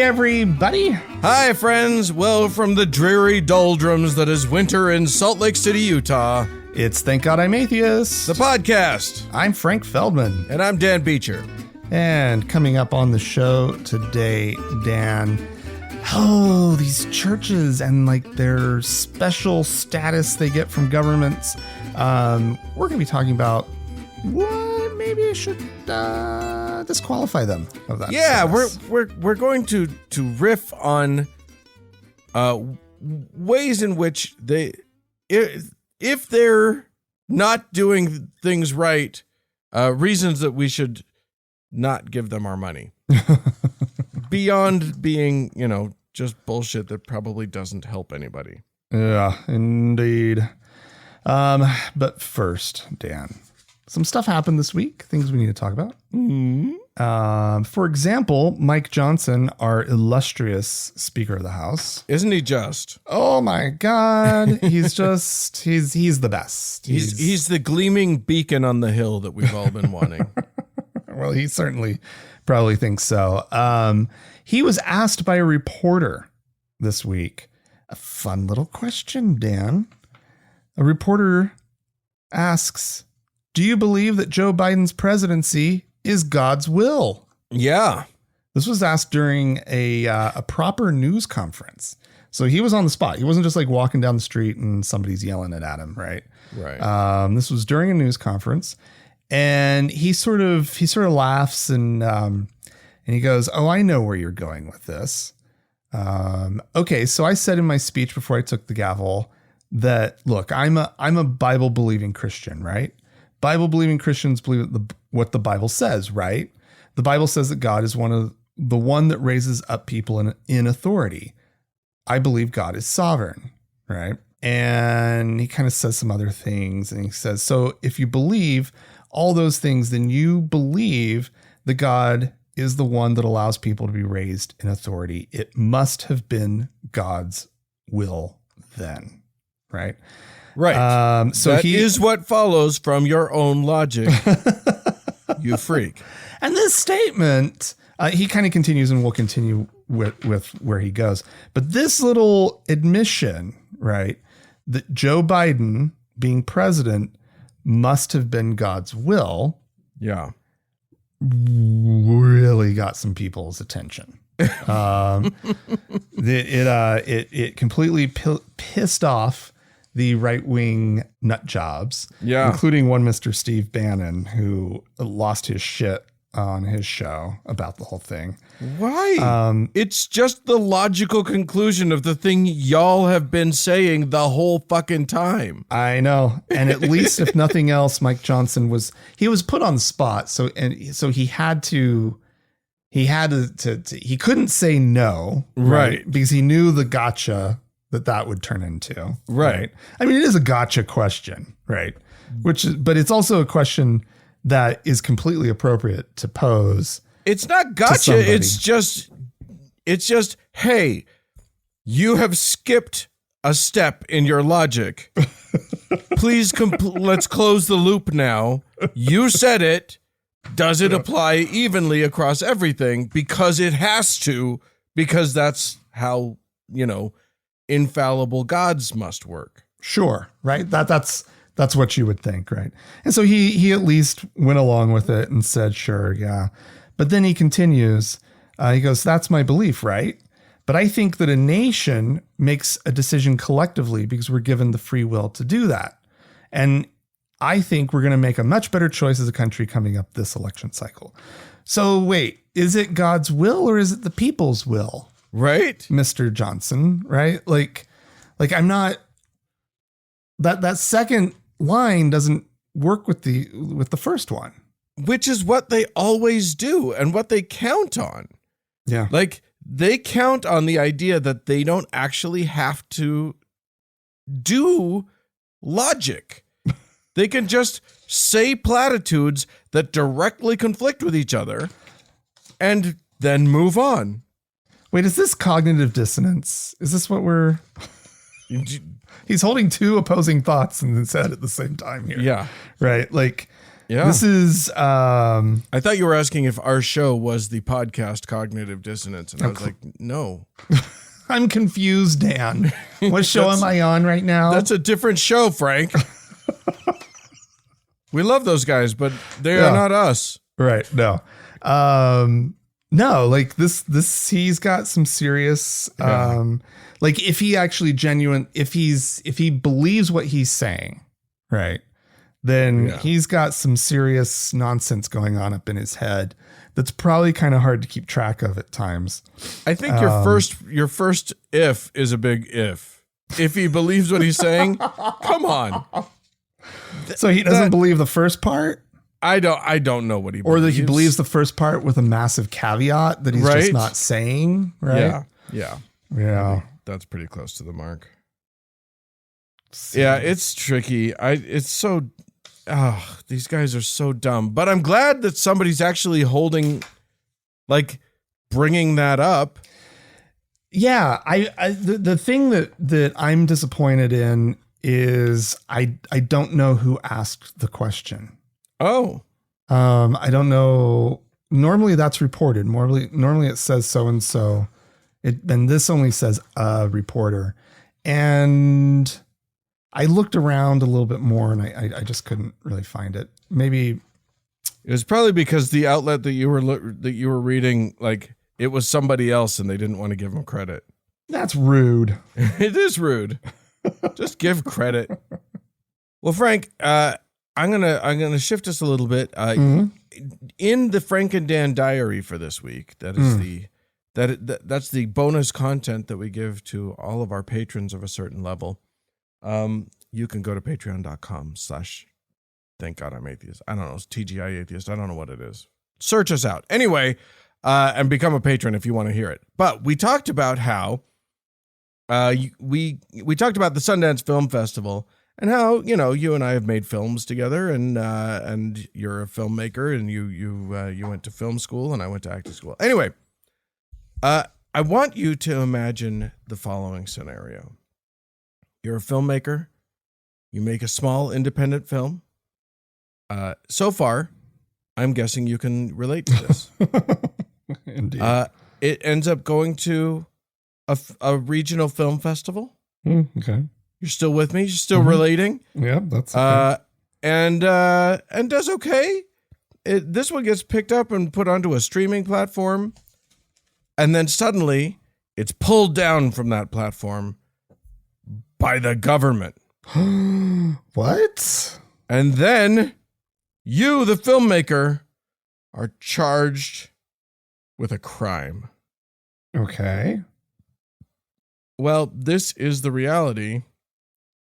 everybody. Hi, friends. Well, from the dreary doldrums that is winter in Salt Lake City, Utah, It's Thank God I'm Atheist. the podcast. I'm Frank Feldman. And I'm Dan Beecher. And coming up on the show today, Dan, these churches and like their special status they get from governments. We're going to be talking about what maybe I should disqualify them of that. Yeah, status. we're going to riff on ways in which they, if they're not doing things right, reasons that we should not give them our money. Beyond being, just bullshit that probably doesn't help anybody. Yeah, indeed. But first, Dan, some stuff happened this week, things we need to talk about. Mm-hmm. For example, Mike Johnson, our illustrious Speaker of the House. Isn't he just? Oh my God. He's the best. He's the gleaming beacon on the hill that we've all been wanting. Well, he certainly probably thinks so. He was asked by a reporter this week. A fun little question, Dan. A reporter asks, do you believe that Joe Biden's presidency is God's will? Yeah. This was asked during a proper news conference. So he was on the spot. He wasn't just like walking down the street and somebody's yelling it at him, right? Right. This was during a news conference. And he sort of laughs and he goes, "Oh, I know where you're going with this. Okay, so I said in my speech before I took the gavel that, look, I'm a Bible believing Christian, right? Bible believing Christians believe what the Bible says, right? The Bible says that God is the one that raises up people in authority. I believe God is sovereign, right?" And he kind of says some other things, and he says, so if you believe all those things, then you believe that God is the one that allows people to be raised in authority. It must have been God's will then, right? Right. So that is what follows from your own logic, you freak. And this statement, he kind of continues, and we'll continue with where he goes. But this little admission, right, that Joe Biden being president must have been God's will. Yeah. Really got some people's attention. It completely pissed off the right-wing nut jobs, including one Mr. Steve Bannon, who lost his shit on his show about the whole thing. Why? It's just the logical conclusion of the thing y'all have been saying the whole fucking time. I know. And at least if nothing else, Mike Johnson was put on the spot. So he had to he couldn't say no. Right. Because he knew the gotcha that would turn into. Right. I mean, it is a gotcha question, right? But it's also a question that is completely appropriate to pose. It's not gotcha. It's just, hey, you have skipped a step in your logic. Please, let's close the loop now. You said it. Does it apply evenly across everything? Because it has to, because that's how, infallible gods must work. Sure. Right. That's what you would think. Right. And so he at least went along with it and said, sure. Yeah. But then he continues, he goes, that's my belief, right? But I think that a nation makes a decision collectively because we're given the free will to do that. And I think we're going to make a much better choice as a country coming up this election cycle. So wait, is it God's will or is it the people's will? Right. Mr. Johnson, right? Like I'm not, that second line doesn't work with the first one. Which is what they always do and what they count on. Yeah. Like they count on the idea that they don't actually have to do logic. They can just say platitudes that directly conflict with each other and then move on. Wait, is this cognitive dissonance? Is this what we're... He's holding two opposing thoughts in his head at the same time here. Yeah. Right. Like, Yeah. This is I thought you were asking if our show was the podcast Cognitive Dissonance, and I was like, no. I'm confused, Dan. What show am I on right now? That's a different show, Frank. We love those guys, but they are not us. Right. No. No, like this he's got some serious like if he actually if he believes what he's saying, right, then he's got some serious nonsense going on up in his head that's probably kind of hard to keep track of at times. I think your first if is a big if. If he believes what he's saying, come on. So he doesn't believe the first part? I don't know what he believes. Or that he believes the first part with a massive caveat that he's just not saying, right? Yeah. That's pretty close to the mark. Yeah, it's tricky. These guys are so dumb. But I'm glad that somebody's actually bringing that up. Yeah, the thing that I'm disappointed in is I don't know who asked the question. Oh. I don't know. Normally that's reported. Normally it says so and so. And this only says a reporter. And I looked around a little bit more and I just couldn't really find it. Maybe it was probably because the outlet that you were reading, like, it was somebody else and they didn't want to give them credit. That's rude. It is rude. Just give credit. Well, Frank, I'm gonna shift us a little bit. In the Frank and Dan diary for this week, that is that's the bonus content that we give to all of our patrons of a certain level. You can go to patreon.com/thank God I'm atheist. I don't know, it's TGI atheist. I don't know what it is. Search us out anyway, and become a patron if you want to hear it. But we talked about how we talked about the Sundance Film Festival. And how, you and I have made films together, and you're a filmmaker, and you went to film school, and I went to acting school. Anyway, I want you to imagine the following scenario. You're a filmmaker. You make a small independent film. So far, I'm guessing you can relate to this. Indeed. It ends up going to a regional film festival. Okay. You're still with me? You're still relating? Yeah, that's okay. And does okay. This one gets picked up and put onto a streaming platform, and then suddenly it's pulled down from that platform by the government. What? And then you, the filmmaker, are charged with a crime. Okay. Well, this is the reality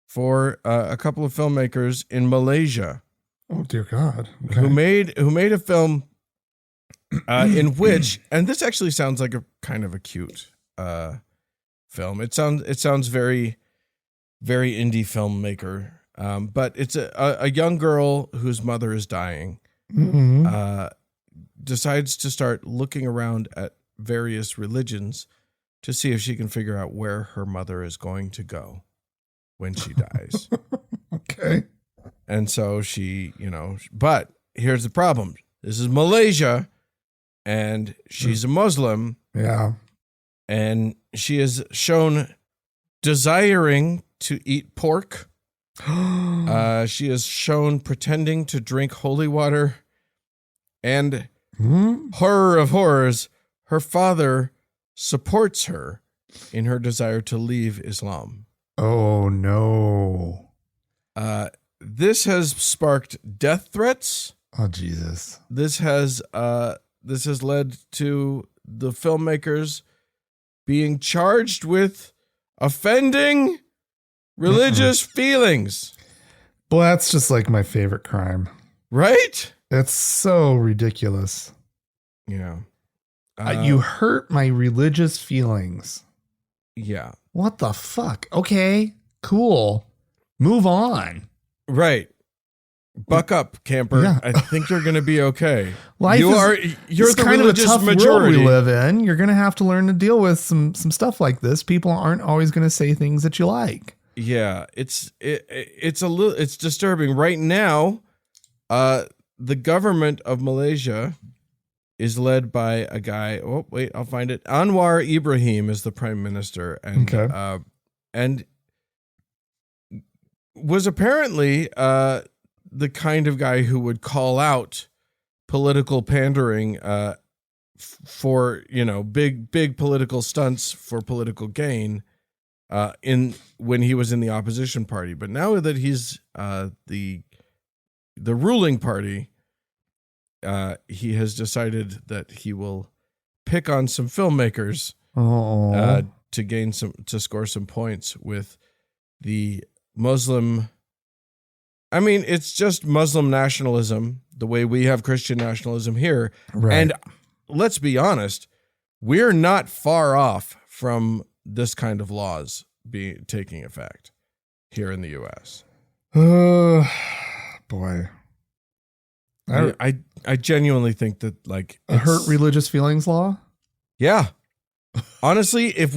for a couple of filmmakers in Malaysia. Oh dear God! Okay. Who made a film in which, and this actually sounds like a kind of a cute film. It sounds very, very indie filmmaker. But it's a young girl whose mother is dying. Decides to start looking around at various religions to see if she can figure out where her mother is going to go when she dies. Okay. And so she, but here's the problem. This is Malaysia, and she's a Muslim. Yeah. And she is shown desiring to eat pork. She is shown pretending to drink holy water. And horror of horrors, her father supports her in her desire to leave Islam. Oh no. This has sparked death threats. Oh Jesus. This has led to the filmmakers being charged with offending religious feelings. Well, that's just like my favorite crime. Right? It's so ridiculous. Yeah. You hurt my religious feelings. Yeah. What the fuck? Okay, cool. Move on. Right. Buck up, camper. Yeah. I think you're going to be okay. You're the kind of a religious tough majority world we live in. You're going to have to learn to deal with some stuff like this. People aren't always going to say things that you like. Yeah, it's disturbing right now. the government of Malaysia is led by a guy. Oh, wait, I'll find it. Anwar Ibrahim is the prime minister, and was apparently the kind of guy who would call out political pandering for big political stunts for political gain when he was in the opposition party. But now that he's the ruling party, he has decided that he will pick on some filmmakers to score some points with the Muslim. I mean, it's just Muslim nationalism, the way we have Christian nationalism here. Right. And let's be honest, we're not far off from this kind of laws taking effect here in the U.S. Boy. I genuinely think that, like, a hurt religious feelings law. Yeah, honestly, if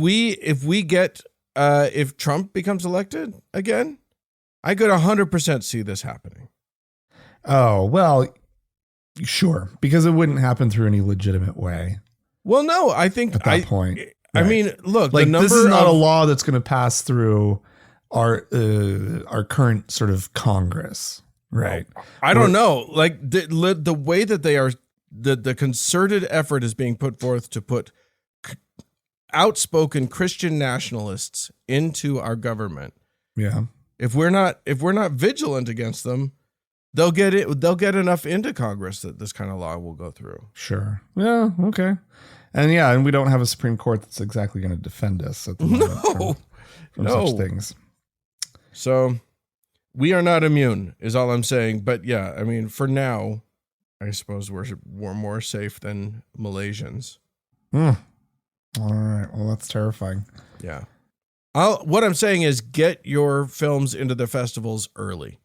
Trump becomes elected again, I could 100% see this happening. Oh, well, sure, because it wouldn't happen through any legitimate way. Well, no, I think at that point. I mean, look, like, the number this is not a law that's going to pass through our current sort of Congress. Right. I don't know. Like the way that they are, the concerted effort is being put forth to put outspoken Christian nationalists into our government. Yeah. If we're not vigilant against them, they'll get enough into Congress that this kind of law will go through. Sure. Yeah. Okay. And we don't have a Supreme Court that's exactly going to defend us at the moment from such things. So we are not immune, is all I'm saying. But yeah, I mean, for now, I suppose we're more safe than Malaysians. All right. Well, that's terrifying. Yeah. What I'm saying is, get your films into the festivals early.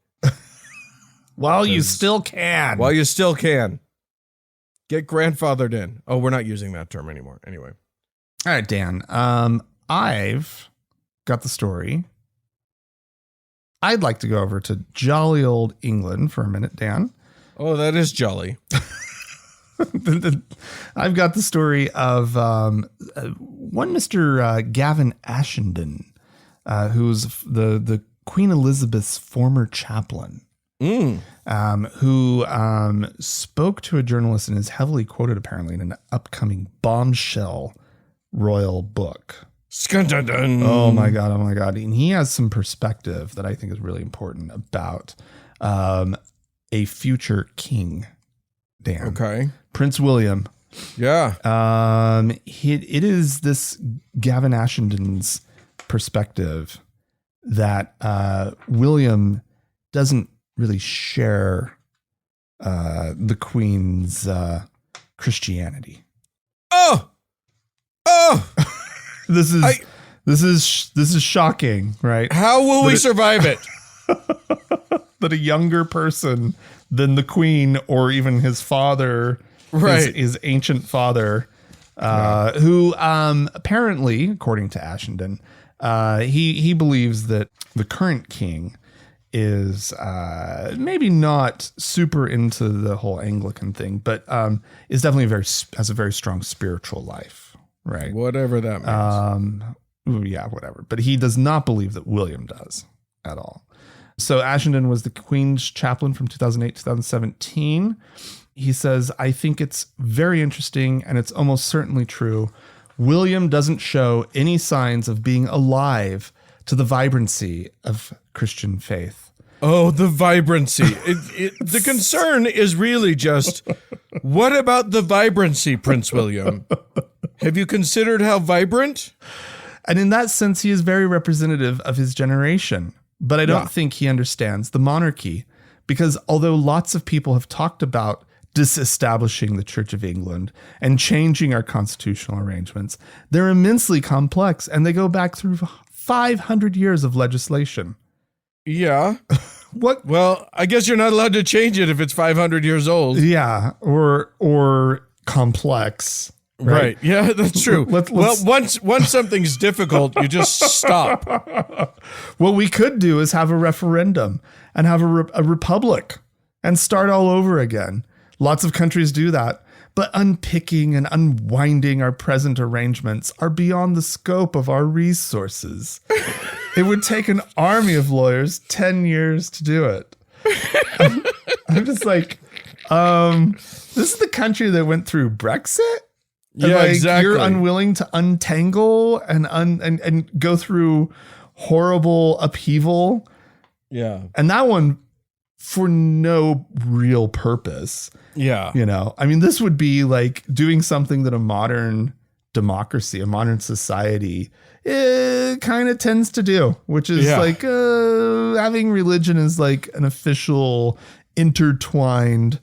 While you still can. Get grandfathered in. Oh, we're not using that term anymore. Anyway. All right, Dan. I've got the story. I'd like to go over to jolly old England for a minute, Dan. Oh, that is jolly. I've got the story of one Mr. Gavin Ashenden, who's the Queen Elizabeth's former chaplain, who spoke to a journalist and is heavily quoted apparently in an upcoming bombshell royal book. Oh my God. And he has some perspective that I think is really important about a future king, Dan. Okay. Prince William. Yeah. It is this Gavin Ashenden's perspective that William doesn't really share the Queen's Christianity. Oh. This is shocking, right? How will we survive it? That a younger person than the Queen or even his father, right, his ancient father, who apparently, according to Ashenden, he believes that the current king is maybe not super into the whole Anglican thing, but is definitely has a very strong spiritual life. Right. Whatever that means. Yeah, whatever. But he does not believe that William does at all. So Ashenden was the Queen's chaplain from 2008 to 2017. He says, I think it's very interesting and it's almost certainly true. William doesn't show any signs of being alive to the vibrancy of Christian faith. Oh, the vibrancy. The concern is really just, what about the vibrancy, Prince William? Have you considered how vibrant? And in that sense, he is very representative of his generation. But I don't think he understands the monarchy, because although lots of people have talked about disestablishing the Church of England and changing our constitutional arrangements, they're immensely complex and they go back through 500 years of legislation. Yeah. What? Well, I guess you're not allowed to change it if it's 500 years old. Yeah. Or complex. Right. Yeah, that's true. Let's once something's difficult, you just stop. What we could do is have a referendum and have a republic and start all over again. Lots of countries do that. But unpicking and unwinding our present arrangements are beyond the scope of our resources. It would take an army of lawyers 10 years to do it. I'm just like, this is the country that went through Brexit? Yeah, like, exactly. You're unwilling to untangle and go through horrible upheaval. Yeah. And that one for no real purpose. Yeah. You know, I mean, this would be like doing something that a modern democracy, a modern society kind of tends to do, which is like having religion as like an official interwoven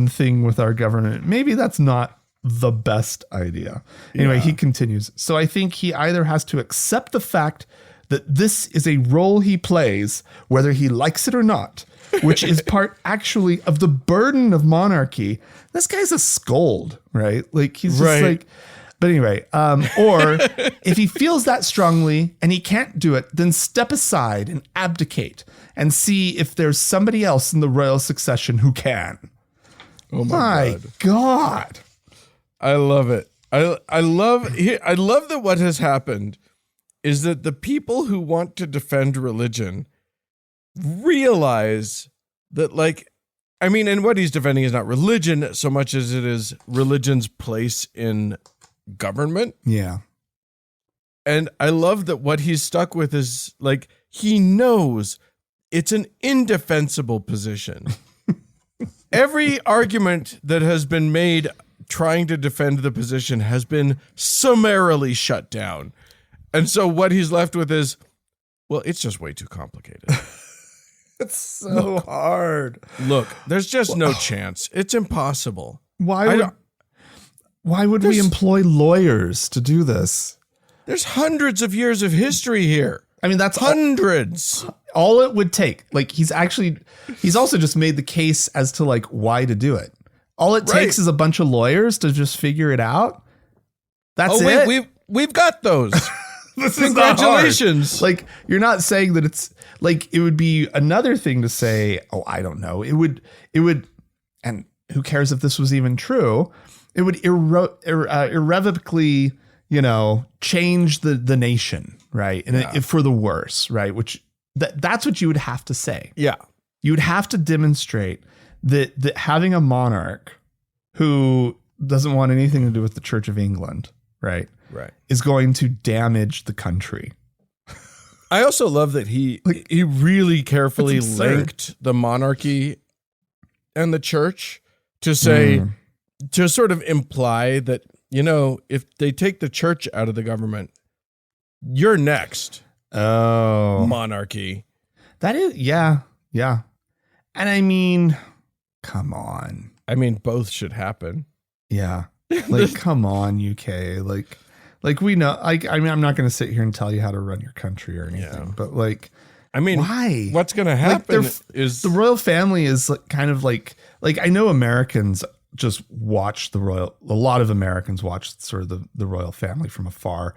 thing with our government. Maybe that's not the best idea. Anyway, he continues. So I think he either has to accept the fact that this is a role he plays, whether he likes it or not, which is part actually of the burden of monarchy. This guy's a scold, right? Like he's just like, but anyway, or if he feels that strongly and he can't do it, then step aside and abdicate and see if there's somebody else in the royal succession who can. Oh my God. I love it. I love that what has happened is that the people who want to defend religion realize that, like, I mean, and what he's defending is not religion so much as it is religion's place in government. Yeah. And I love that what he's stuck with is, like, he knows it's an indefensible position. Every argument that has been made trying to defend the position has been summarily shut down. And so what he's left with is, well, it's just way too complicated. It's so hard. Look, there's just no chance. It's impossible. Why would we employ lawyers to do this? There's hundreds of years of history here. I mean, that's hundreds. All it would take. Like he's also just made the case as to like why to do it. All it takes is a bunch of lawyers to just figure it out. That's it. We've got those. Congratulations. Like, you're not saying that it's like, it would be another thing to say, oh, I don't know. It would, and who cares if this was even true? It would irrevocably, change the nation, right? And for the worse, right? Which that's what you would have to say. Yeah. You would have to demonstrate that having a monarch who doesn't want anything to do with the Church of England, right, is going to damage the country. I also love that he really carefully linked the monarchy and the church to say, to sort of imply that, if they take the church out of the government, you're next. Oh, monarchy. That is, yeah. And I mean, come on. I mean, both should happen. Yeah. Like, come on, UK. Like we know, I mean, I'm not going to sit here and tell you how to run your country or anything, but like, I mean, why? What's going to happen is the royal family is kind of like I know Americans just watch a lot of Americans watch sort of the royal family from afar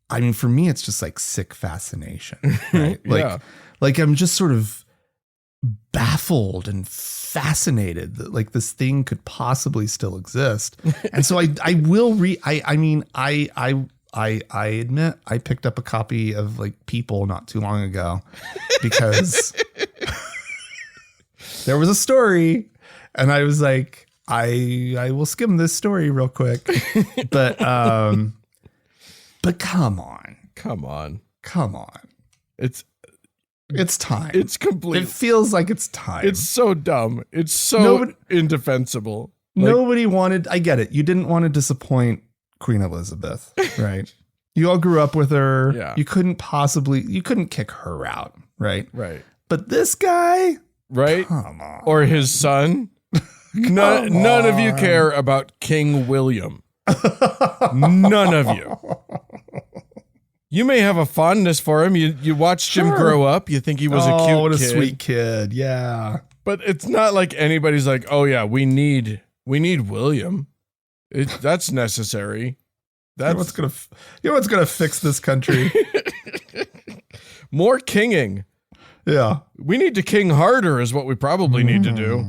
I mean, for me, it's just like sick fascination, right? Like I'm just sort of baffled and fascinated that like this thing could possibly still exist. And so I will I admit I picked up a copy of like People not too long ago because there was a story and I was like, I will skim this story real quick. But come on. It's time. It's complete. It feels like it's time. It's so dumb. It's so indefensible. Nobody wanted, I get it. You didn't want to disappoint Queen Elizabeth, right? You all grew up with her. Yeah. You couldn't kick her out, right? Right. But this guy, right? Come on. Or his son. None of you care about King William. None of you. You may have a fondness for him. You watched him grow up. You think he was a cute kid. Oh, what a sweet kid. Yeah. But it's not like anybody's like, oh yeah, we need William. That's necessary. That's you know what's gonna fix this country? More kinging. Yeah. We need to king harder is what we probably need to do.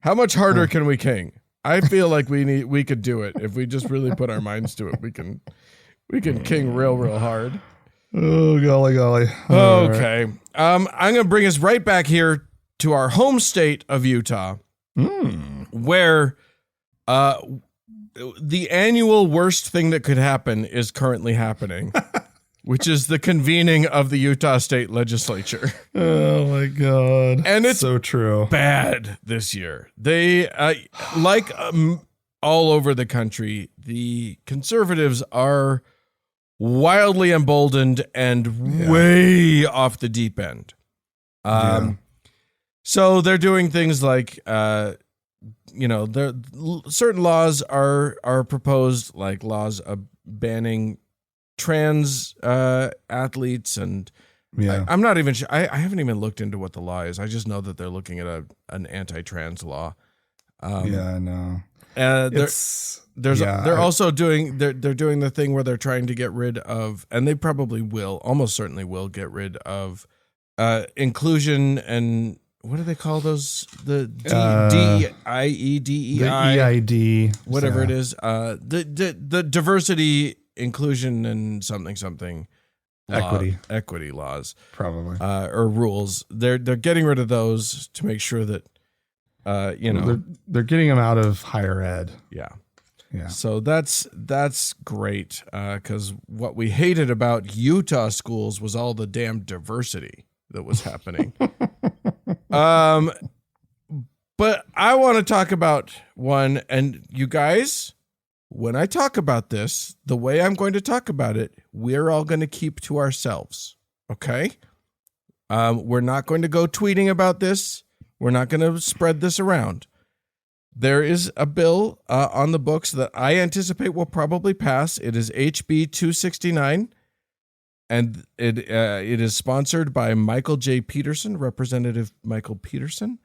How much harder can we king? I feel like we could do it if we just really put our minds to it. We can king real hard. Oh, golly. Okay. I'm going to bring us right back here to our home state of Utah, where the annual worst thing that could happen is currently happening, which is the convening of the Utah State Legislature. Oh, my God. And it's so true. Bad this year. They, like all over the country, the conservatives are wildly emboldened and way off the deep end. So they're doing things like, certain laws are proposed, like laws of banning trans athletes, and I'm not even sure. I haven't even looked into what the law is. I just know that they're looking at an anti-trans law. I know. They're also doing they're doing the thing where they're trying to get rid of, and they probably will, almost certainly will get rid of inclusion, and what do they call those? The DEI, the EID, whatever it is. The diversity, inclusion, and something equity laws, probably, or rules. They're getting rid of those to make sure that they're getting them out of higher ed. Yeah. So that's great, because what we hated about Utah schools was all the damn diversity that was happening. But I want to talk about one, and you guys, when I talk about this, the way I'm going to talk about it, we're all going to keep to ourselves. Okay. We're not going to go tweeting about this. We're not going to spread this around. There is a bill on the books that I anticipate will probably pass. It is HB 269, and it is sponsored by Michael J. Peterson, Representative Michael Peterson,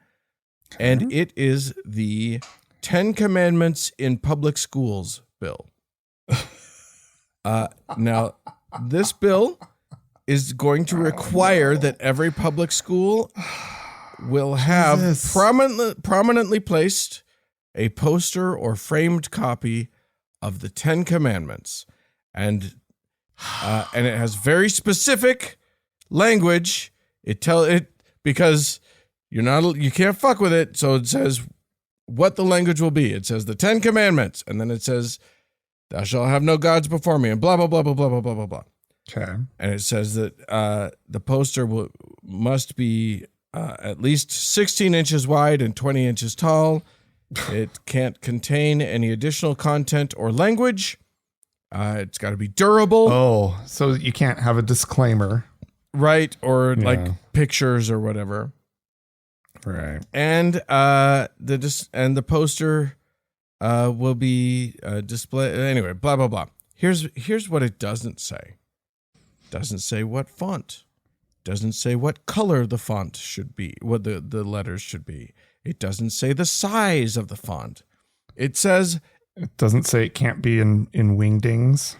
and it is the 10 Commandments in Public Schools bill. Now, this bill is going to require that every public school will have prominently placed a poster or framed copy of the 10 Commandments, and it has very specific language. Because you can't fuck with it. So it says what the language will be. It says the 10 Commandments, and then it says, "Thou shalt have no gods before me," and blah blah blah blah blah blah blah blah blah. Okay. And it says that the poster must be at least 16 inches wide and 20 inches tall. It can't contain any additional content or language. It's got to be durable. Oh, so you can't have a disclaimer. Right, or like pictures or whatever. Right. And the poster will be displayed. Anyway, blah blah blah. Here's what it doesn't say. Doesn't say what font. Doesn't say what color the font should be, what the letters should be. It doesn't say the size of the font. It doesn't say it can't be in wingdings.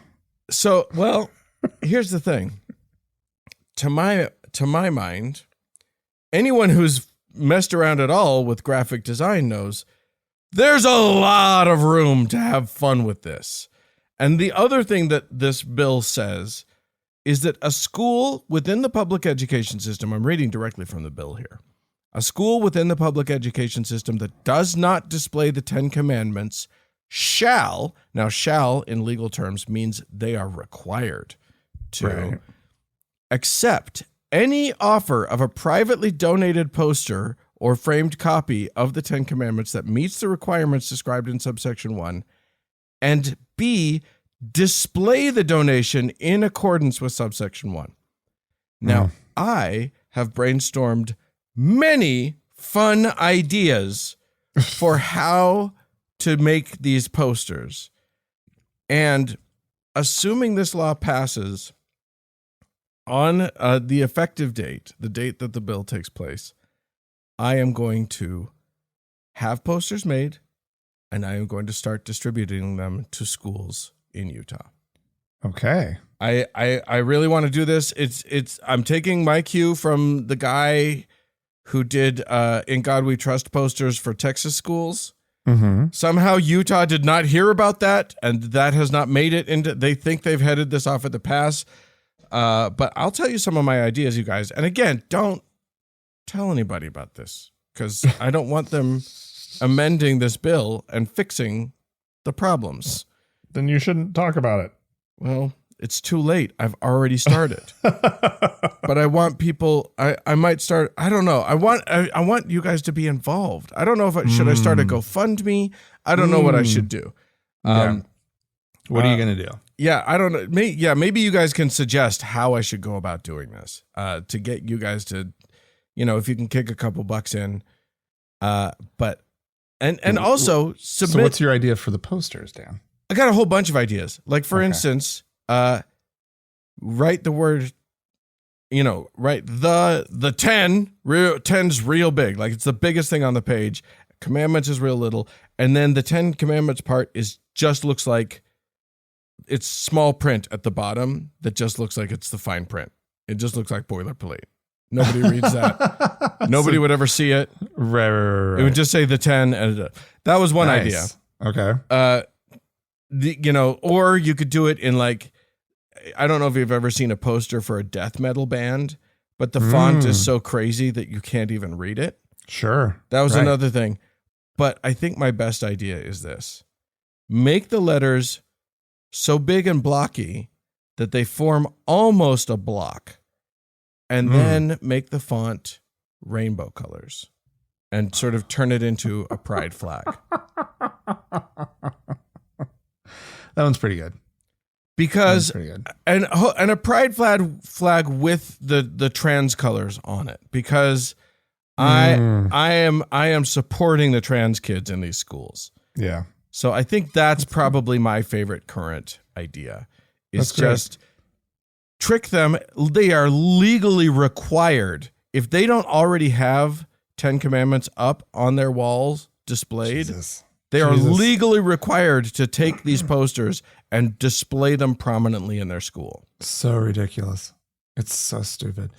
So, well, here's the thing. To my mind, anyone who's messed around at all with graphic design knows there's a lot of room to have fun with this. And the other thing that this bill says is that a school within the public education system, I'm reading directly from the bill here, a school within the public education system that does not display the 10 Commandments shall in legal terms means they are required to accept any offer of a privately donated poster or framed copy of the 10 Commandments that meets the requirements described in subsection 1, and B, display the donation in accordance with subsection 1. Now, I have brainstormed many fun ideas for how to make these posters. And assuming this law passes on the effective date, the date that the bill takes place, I am going to have posters made, and I am going to start distributing them to schools in Utah. Okay. I really want to do this. I'm taking my cue from the guy who did In God We Trust posters for Texas schools. Mm-hmm. Somehow Utah did not hear about that, and that has not made it into. They think they've headed this off at the pass. But I'll tell you some of my ideas, you guys. And again, don't tell anybody about this, because I don't want them amending this bill and fixing the problems. Then you shouldn't talk about it. Well, it's too late. I've already started. But I want people. I might start. I don't know. I want you guys to be involved. I don't know if should I start a GoFundMe. I don't know what I should do. What are you gonna do? Yeah, I don't know. Maybe you guys can suggest how I should go about doing this to get you guys to, if you can kick a couple bucks in. But also submit. So what's your idea for the posters, Dan? I got a whole bunch of ideas. Like, for instance, write the word, write the 10. 10's real big. Like, it's the biggest thing on the page. Commandments is real little. And then the 10 commandments part just looks like it's small print at the bottom that just looks like it's the fine print. It just looks like boilerplate. Nobody reads that. Nobody would ever see it. Right. It would just say the 10. That was one idea. Okay. Or you could do it in, like, I don't know if you've ever seen a poster for a death metal band, but the font is so crazy that you can't even read it. Sure. That was another thing. But I think my best idea is this. Make the letters so big and blocky that they form almost a block, and then make the font rainbow colors and sort of turn it into a pride flag. That one's pretty good. Because and a pride flag with the trans colors on it, because I am supporting the trans kids in these schools. Yeah. So I think that's probably my favorite current idea. Is just trick them. They are legally required, if they don't already have 10 commandments up on their walls displayed. They are legally required to take these posters and display them prominently in their school. So ridiculous. It's so stupid.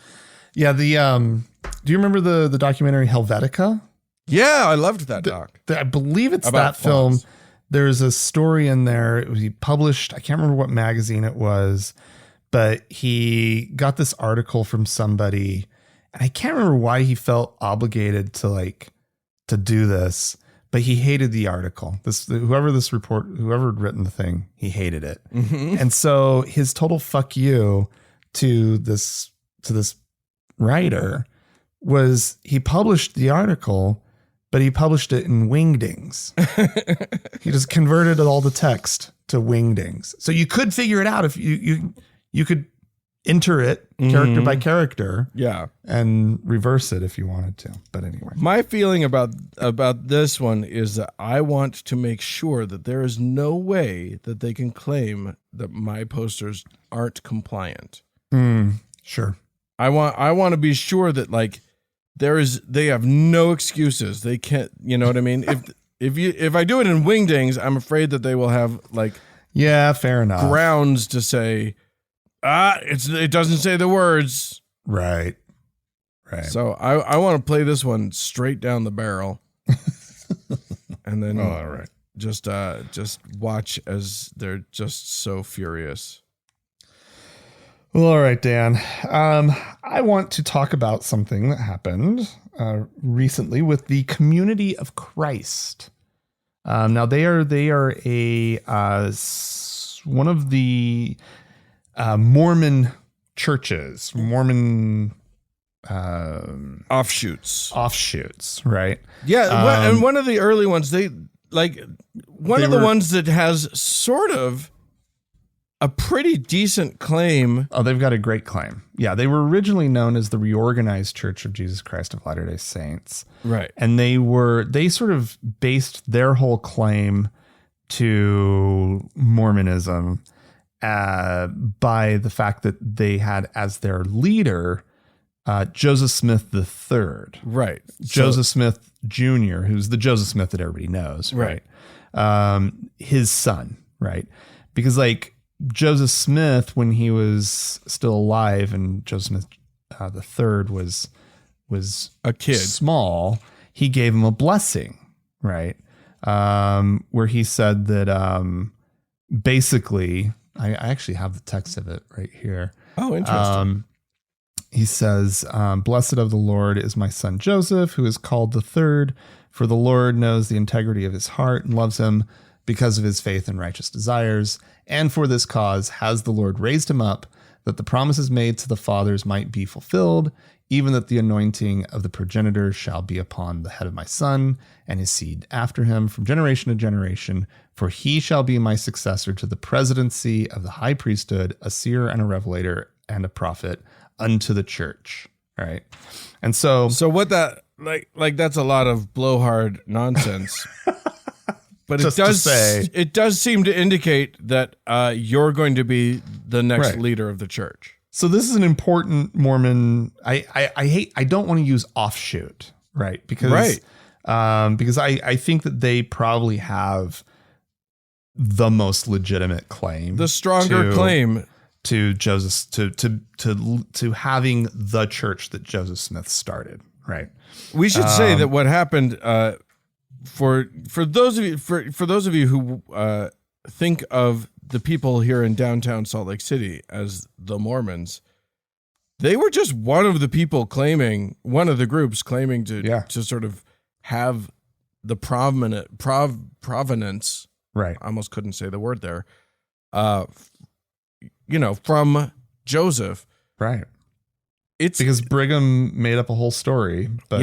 Yeah. Do you remember the documentary Helvetica? Yeah, I loved that doc. I believe it's about that film. There's a story in there. He published, I can't remember what magazine it was, but he got this article from somebody, and I can't remember why he felt obligated to do this. But he hated the article. Whoever had written the thing, he hated it. Mm-hmm. And so his total fuck you to this writer was he published the article, but he published it in wingdings. He just converted all the text to wingdings. So you could figure it out if you could enter it character by character. Yeah. And reverse it if you wanted to. But anyway. My feeling about this one is that I want to make sure that there is no way that they can claim that my posters aren't compliant. Sure. I want to be sure that, like, they have no excuses. They can't, you know what I mean? If I do it in wingdings, I'm afraid that they will have, like, yeah, fair enough, grounds to say, it doesn't say the words. Right. So I want to play this one straight down the barrel, and then all right, just watch as they're just so furious. Well, all right, Dan. I want to talk about something that happened recently with the Community of Christ. Now they are one of the Mormon churches, Mormon offshoots, right? Yeah, and one of the early ones, the ones that has sort of a pretty decent claim. Oh, they've got a great claim. Yeah, they were originally known as the Reorganized Church of Jesus Christ of Latter-day Saints. Right. And they sort of based their whole claim to Mormonism by the fact that they had as their leader Joseph Smith III. Right. Joseph Smith Jr., who's the Joseph Smith that everybody knows. Right. His son. Right. Because, like, Joseph Smith, when he was still alive, and Joseph Smith the third was a kid, small, he gave him a blessing, right? Where he said that basically, I actually have the text of it right here. Oh, interesting. He says, "Blessed of the Lord is my son Joseph, who is called the third, for the Lord knows the integrity of his heart and loves him because of his faith and righteous desires. And for this cause has the Lord raised him up, that the promises made to the fathers might be fulfilled, even that the anointing of the progenitor shall be upon the head of my son and his seed after him from generation to generation. For he shall be my successor to the presidency of the high priesthood, a seer and a revelator and a prophet unto the church." Right. And so what that like that's a lot of blowhard nonsense. But it does seem to indicate that you're going to be the next leader of the church. So this is an important Mormon. I don't want to use offshoot, right? Because I think that they probably have the most legitimate claim, the stronger claim to Joseph to having the church that Joseph Smith started, right? We should say that what happened for those of you who think of the people here in downtown Salt Lake City as the Mormons, they were just one of the groups claiming to sort of have the provenance. Right. I almost couldn't say the word there. From Joseph. Right. It's because Brigham made up a whole story, but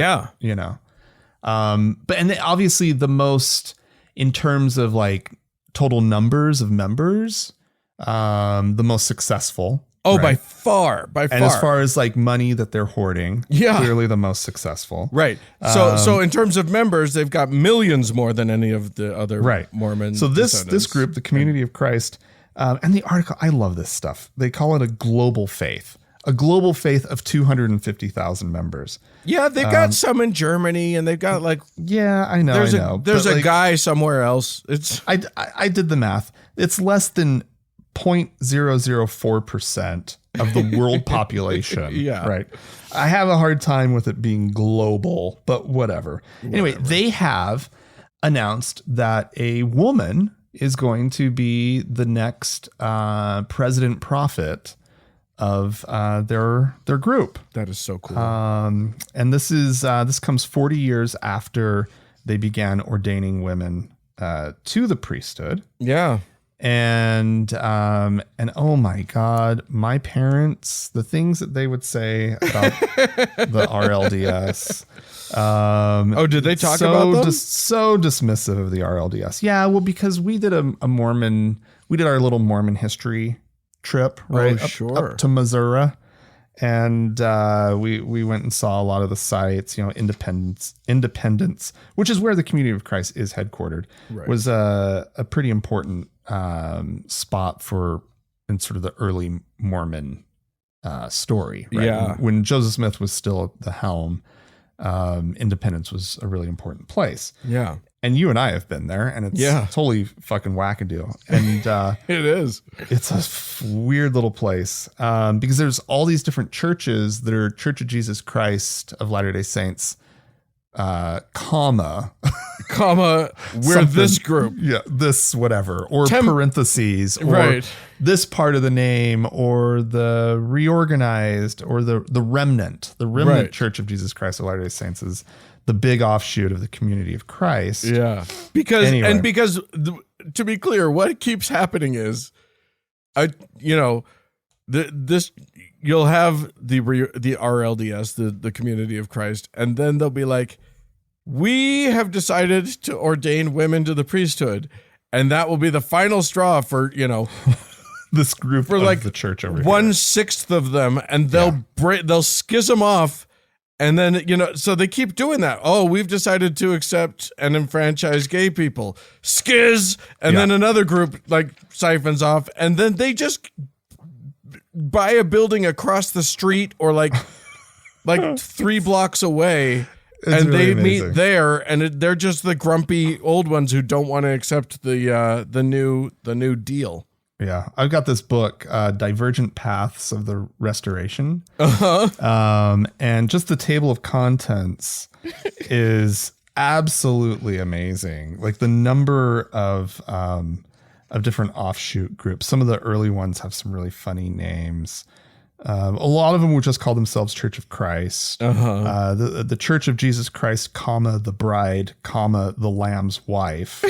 obviously the most, in terms of like total numbers of members, the most successful. Oh, right? by far. And as far as like money that they're hoarding, clearly the most successful. Right. So in terms of members, they've got millions more than any of the other Mormon. So this group, the Community of Christ, and the article, I love this stuff. They call it a global faith of 250,000 members. Yeah, they've got some in Germany, and they've got like I know. There's a guy somewhere else. I did the math. It's less than 0.004% of the world population. Right. I have a hard time with it being global, but whatever. Anyway, they have announced that a woman is going to be the next president prophet of their group. That is so cool. And this comes 40 years after they began ordaining women to the priesthood. Yeah. And oh my God, my parents, the things that they would say about the RLDS. Did they talk about them? So dismissive of the RLDS. Yeah, well, because we did our little Mormon history trip, right? Up to Missouri. And we went and saw a lot of the sites, Independence, which is where the Community of Christ is headquartered, was a pretty important spot in sort of the early Mormon story. Right? Yeah. When Joseph Smith was still at the helm, Independence was a really important place. Yeah. And you and I have been there, and it's totally fucking wackadoo. And it is. It's a weird little place because there's all these different churches that are Church of Jesus Christ of Latter-day Saints, comma, we're this group. Yeah, this whatever, or parentheses, or this part of the name, or the reorganized, or the remnant. The remnant Church of Jesus Christ of Latter-day Saints is the big offshoot of the Community of Christ. Yeah. Because to be clear, what keeps happening is, you'll have the RLDS, the Community of Christ, and then they'll be like, we have decided to ordain women to the priesthood, and that will be the final straw for, this group for of like the church over here. 1/6 of them, and they'll schism off. And then, so they keep doing that. Oh, we've decided to accept and enfranchise gay people. Skiz. And then another group like siphons off. And then they just buy a building across the street or like 3 blocks away. It's really amazing. Meet there. And they're just the grumpy old ones who don't want to accept the new deal. Yeah. I've got this book, Divergent Paths of the Restoration. And just the table of contents is absolutely amazing. Like the number of different offshoot groups. Some of the early ones have some really funny names. A lot of them would just call themselves Church of Christ. The Church of Jesus Christ, comma, the bride, comma, the Lamb's wife.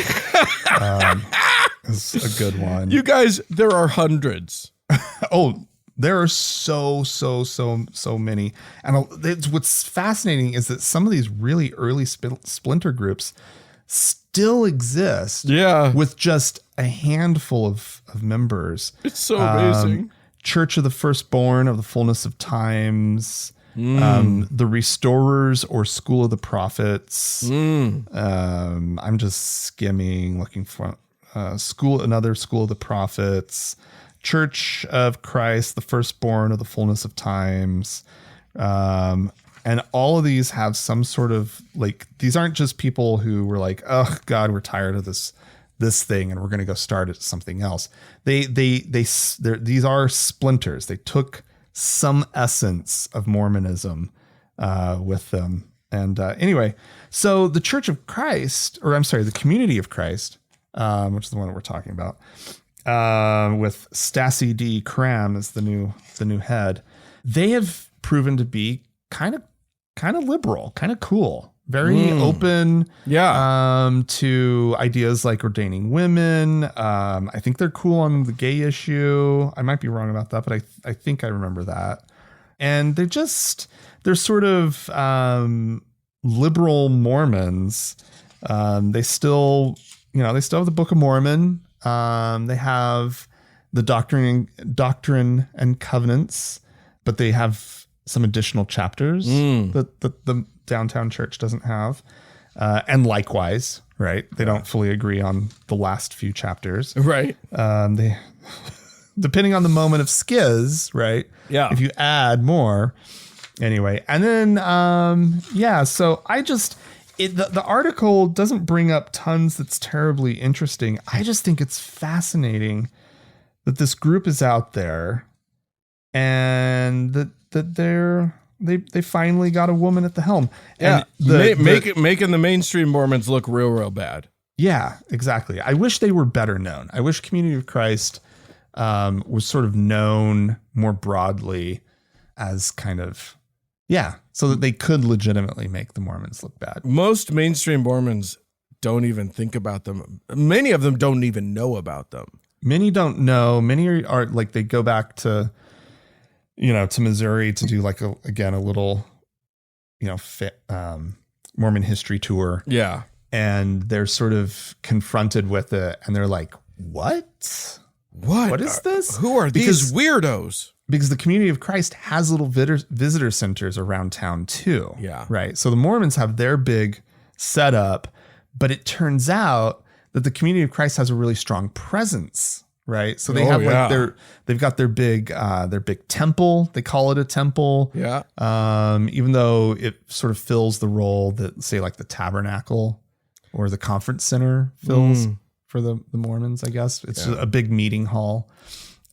Is a good one. You guys, there are hundreds. Oh, there are so many. And what's fascinating is that some of these really early splinter groups still exist. Yeah. With just a handful of members. It's so amazing. Church of the Firstborn of the Fullness of Times. The Restorers or School of the Prophets. I'm just skimming, looking for another School of the Prophets. Church of Christ, the Firstborn of the Fullness of Times. And all of these have some sort of like, these aren't just people who were like, oh God, we're tired of this thing and we're going to go start at something else. These are splinters. They took some essence of Mormonism with them. And anyway, so the Church of Christ, the Community of Christ, which is the one that we're talking about, with Stacey D. Cram as the new head, they have proven to be kind of liberal, kind of cool, very open, to ideas like ordaining women. I think they're cool on the gay issue. I might be wrong about that, but I think I remember that. And they're sort of liberal Mormons. They still have the Book of Mormon. They have the Doctrine and Covenants, but they have some additional chapters that the downtown church doesn't have. And likewise, right? They don't fully agree on the last few chapters. Right. They, depending on the moment of skiz, right? Yeah. If you add more. Anyway. And then, so the article doesn't bring up tons that's terribly interesting. I just think it's fascinating that this group is out there and that they finally got a woman at the helm. Yeah, making the mainstream Mormons look real bad. Yeah, exactly. I wish they were better known. I wish Community of Christ was sort of known more broadly as kind of, so that they could legitimately make the Mormons look bad. Most mainstream Mormons don't even think about them. Many of them don't even know about them. Many don't know. Many are like, they go back to, to Missouri to do like a little, Mormon history tour. Yeah. And they're sort of confronted with it and they're like, what? What is this? Who are these weirdos? Because the Community of Christ has little visitor centers around town too. Yeah. Right. So the Mormons have their big setup, but it turns out that the Community of Christ has a really strong presence. Right. So they they've got their big temple. They call it a temple. Yeah. Even though it sort of fills the role that, say, like the tabernacle or the conference center fills for the Mormons, I guess. It's a big meeting hall.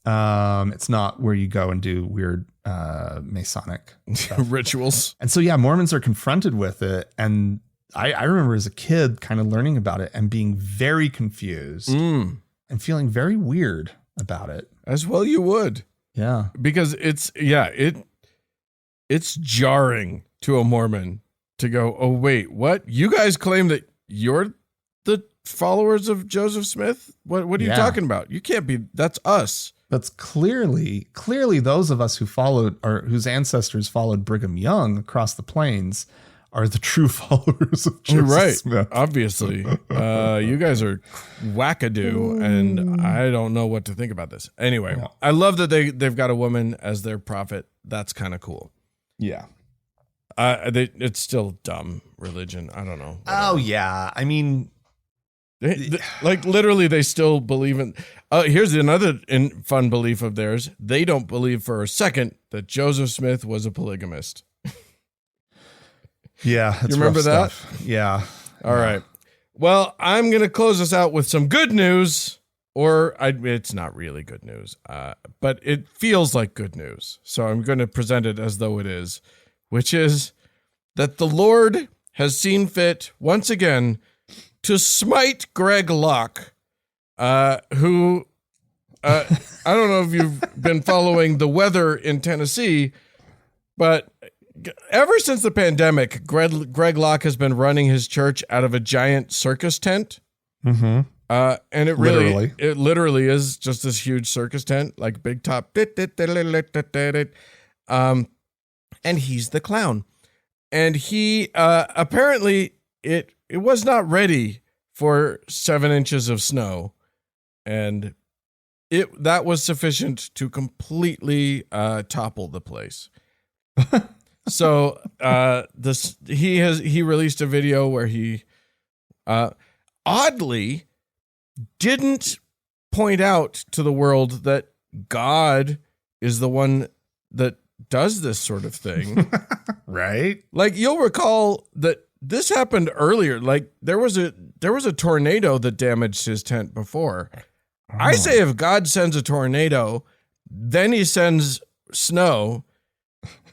It's not where you go and do weird Masonic rituals. And so, Mormons are confronted with it. And I remember as a kid kind of learning about it and being very confused and feeling very weird about it. As well you would. Yeah. Because it's jarring to a Mormon to go, oh, wait, what? You guys claim that you're the followers of Joseph Smith? What are you talking about? You can't be. That's us. That's clearly those of us who followed or whose ancestors followed Brigham Young across the plains are the true followers of Joseph Smith. Obviously. You guys are wackadoo, and I don't know what to think about this. Anyway, I love that they've got a woman as their prophet. That's kind of cool. Yeah. It's still dumb religion. I don't know. Whatever. Oh, yeah. I mean... like literally they still believe in here's another fun belief of theirs. They don't believe for a second that Joseph Smith was a polygamist. Yeah. You remember that? Yeah. All right. Well, I'm going to close us out with some good news. It's not really good news, but it feels like good news. So I'm going to present it as though it is, which is that the Lord has seen fit once again to smite Greg Locke, who, I don't know if you've been following the weather in Tennessee, but ever since the pandemic, Greg Locke has been running his church out of a giant circus tent. Mm-hmm. And it literally is just this huge circus tent, like big top. And he's the clown. And he, apparently it was not ready for 7 inches of snow. And that was sufficient to completely, topple the place. So, he released a video where he, oddly didn't point out to the world that God is the one that does this sort of thing. Right? Like, you'll recall that this happened earlier. Like, there was a tornado that damaged his tent before. Oh. I say if God sends a tornado, then he sends snow.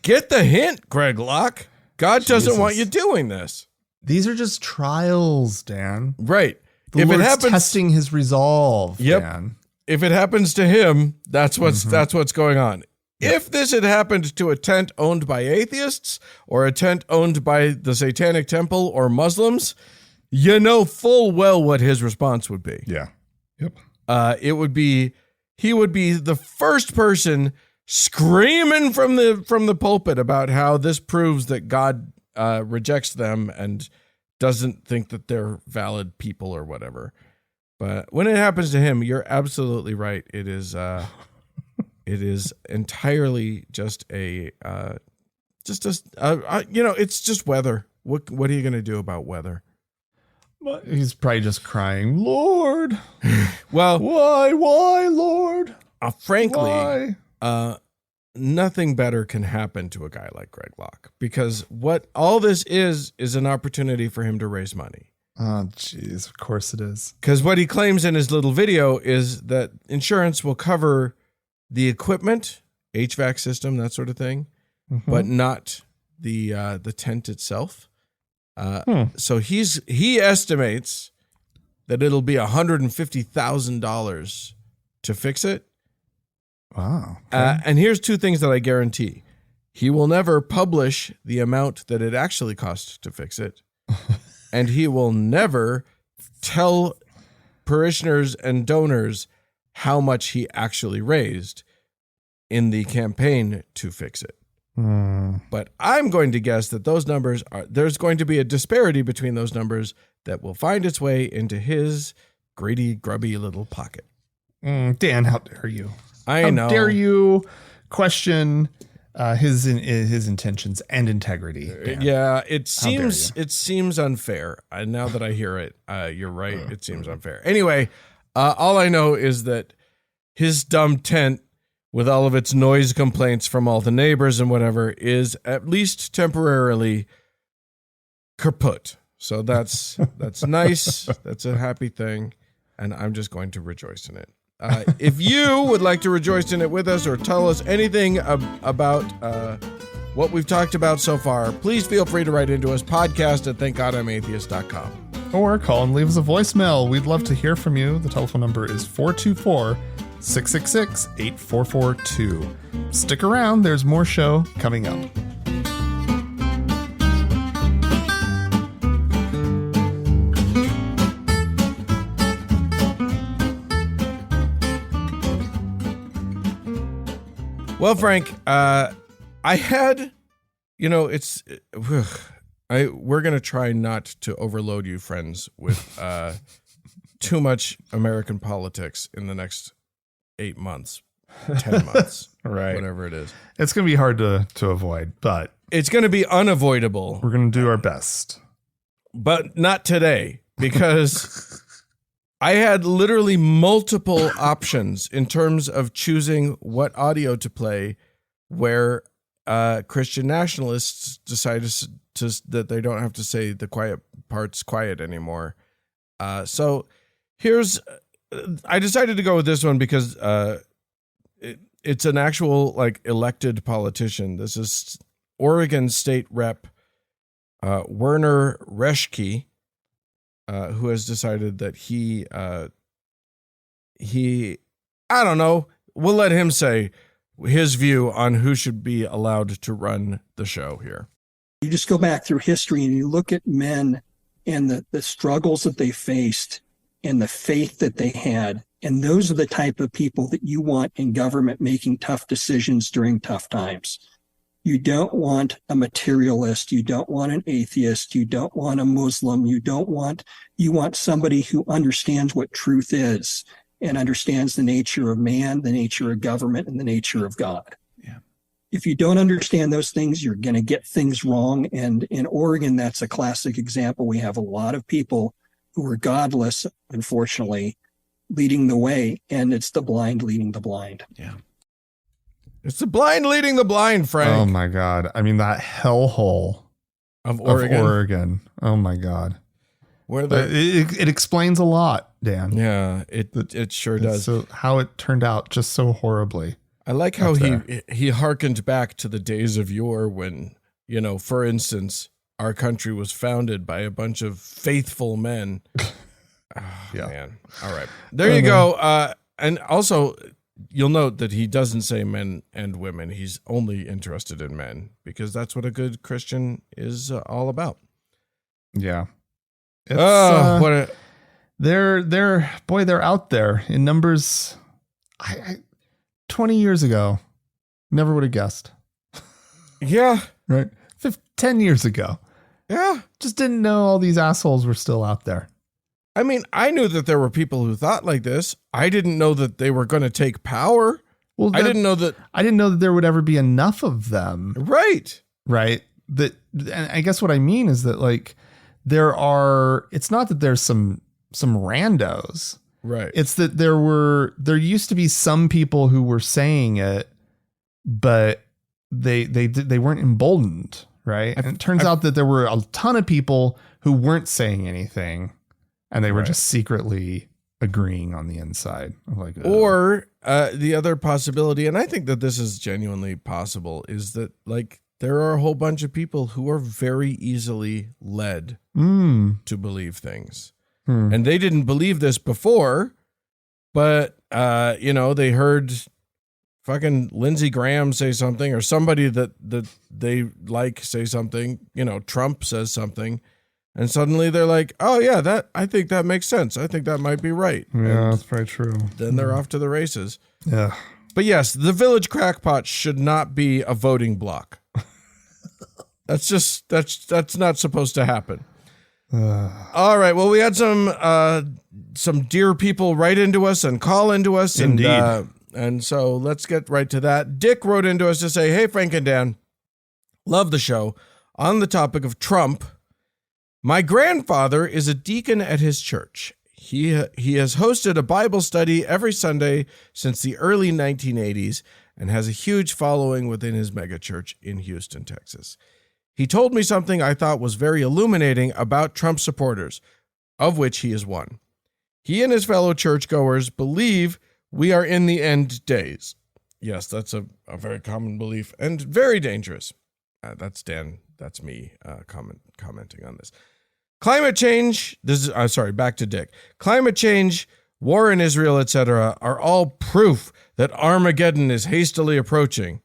Get the hint, Greg Locke. God doesn't want you doing this. These are just trials, Dan. Right. The if Lord's it happens, testing his resolve, yep. Dan. If it happens to him, that's what's going on. Yep. If this had happened to a tent owned by atheists or a tent owned by the Satanic Temple or Muslims, you know full well what his response would be. Yeah. Yep. He would be the first person screaming from the pulpit about how this proves that God rejects them and doesn't think that they're valid people or whatever. But when it happens to him, you're absolutely right. It is entirely just it's just weather. What are you going to do about weather? He's probably just crying, Lord. Well, why, Lord? Frankly, nothing better can happen to a guy like Greg Locke, because what all this is an opportunity for him to raise money. Oh, geez, of course it is. Because what he claims in his little video is that insurance will cover the equipment, HVAC system, that sort of thing, but not the tent itself. So he estimates that it'll be $150,000 to fix it. Wow. Okay. And here's two things that I guarantee. He will never publish the amount that it actually cost to fix it. And he will never tell parishioners and donors how much he actually raised in the campaign to fix it. But I'm going to guess that those numbers there's going to be a disparity between those numbers that will find its way into his greedy, grubby little pocket. Dan, how dare you? I know. How dare you question his intentions and integrity? Dan. Yeah, it seems unfair. Now that I hear it, you're right. It seems unfair. Anyway, all I know is that his dumb tent, with all of its noise complaints from all the neighbors and whatever, is at least temporarily kaput. So that's nice. That's a happy thing, and I'm just going to rejoice in it. If you would like to rejoice in it with us or tell us anything about what we've talked about so far, please feel free to write into us, podcast@thankgodimatheist.com. Or call and leave us a voicemail. We'd love to hear from you. The telephone number is 424-666-8442. Stick around. There's more show coming up. Well, Frank, I had, we're going to try not to overload you, friends, with too much American politics in the next 8 months, 10 months, right? Whatever it is. It's going to be hard to avoid, but it's going to be unavoidable. We're going to do our best. But not today, because I had literally multiple options in terms of choosing what audio to play, where Christian nationalists decide that they don't have to say the quiet parts quiet anymore. So here's I decided to go with this one because it's an actual like elected politician. This is Oregon State Rep Werner Reschke, who has decided that he I don't know. We'll let him say his view on who should be allowed to run the show here. You just go back through history and you look at men and the struggles that they faced and the faith that they had. And those are the type of people that you want in government making tough decisions during tough times. You don't want a materialist. You don't want an atheist. You don't want a Muslim. You want somebody who understands what truth is and understands the nature of man, the nature of government, and the nature of God. Yeah. If you don't understand those things, you're going to get things wrong. And in Oregon, that's a classic example. We have a lot of people who are godless, unfortunately, leading the way, and it's the blind leading the blind. Yeah. It's the blind leading the blind, Frank. Oh my God. I mean, that hellhole of Oregon. Oh my God. Where it explains a lot, Dan. Yeah, it sure does. So how it turned out just so horribly. I like how he hearkened back to the days of yore when, for instance, our country was founded by a bunch of faithful men. Yeah. Man. All right. There you go. And also, you'll note that he doesn't say men and women. He's only interested in men because that's what a good Christian is all about. Yeah. It's, they're out there in numbers. 20 years ago, never would have guessed. Yeah. Right. 10 years ago. Yeah. Just didn't know all these assholes were still out there. I mean, I knew that there were people who thought like this. I didn't know that they were going to take power. Well, I didn't know that there would ever be enough of them. Right. Right. And I guess what I mean is that like it's not that there's some randos. Right. It's that there used to be some people who were saying it, but they weren't emboldened. Right. And it turns out that there were a ton of people who weren't saying anything and they were just secretly agreeing on the inside. Like, or the other possibility, and I think that this is genuinely possible, is that like there are a whole bunch of people who are very easily led to believe things. And they didn't believe this before, but, they heard fucking Lindsey Graham say something or somebody that they like say something, Trump says something, and suddenly they're like, oh yeah, I think that makes sense. I think that might be right. Yeah, and that's very true. Then they're off to the races. Yeah. But yes, the village crackpot should not be a voting block. That's not supposed to happen. All right. Well, we had some dear people write into us and call into us. Indeed. And so let's get right to that. Dick wrote into us to say, hey, Frank and Dan, love the show. On the topic of Trump, my grandfather is a deacon at his church. He has hosted a Bible study every Sunday since the early 1980s and has a huge following within his megachurch in Houston, Texas. He told me something I thought was very illuminating about Trump supporters, of which he is one. He and his fellow churchgoers believe we are in the end days. Yes, that's a very common belief and very dangerous. That's Dan. That's me commenting on this. Climate change. Back to Dick. Climate change, war in Israel, etc., are all proof that Armageddon is hastily approaching.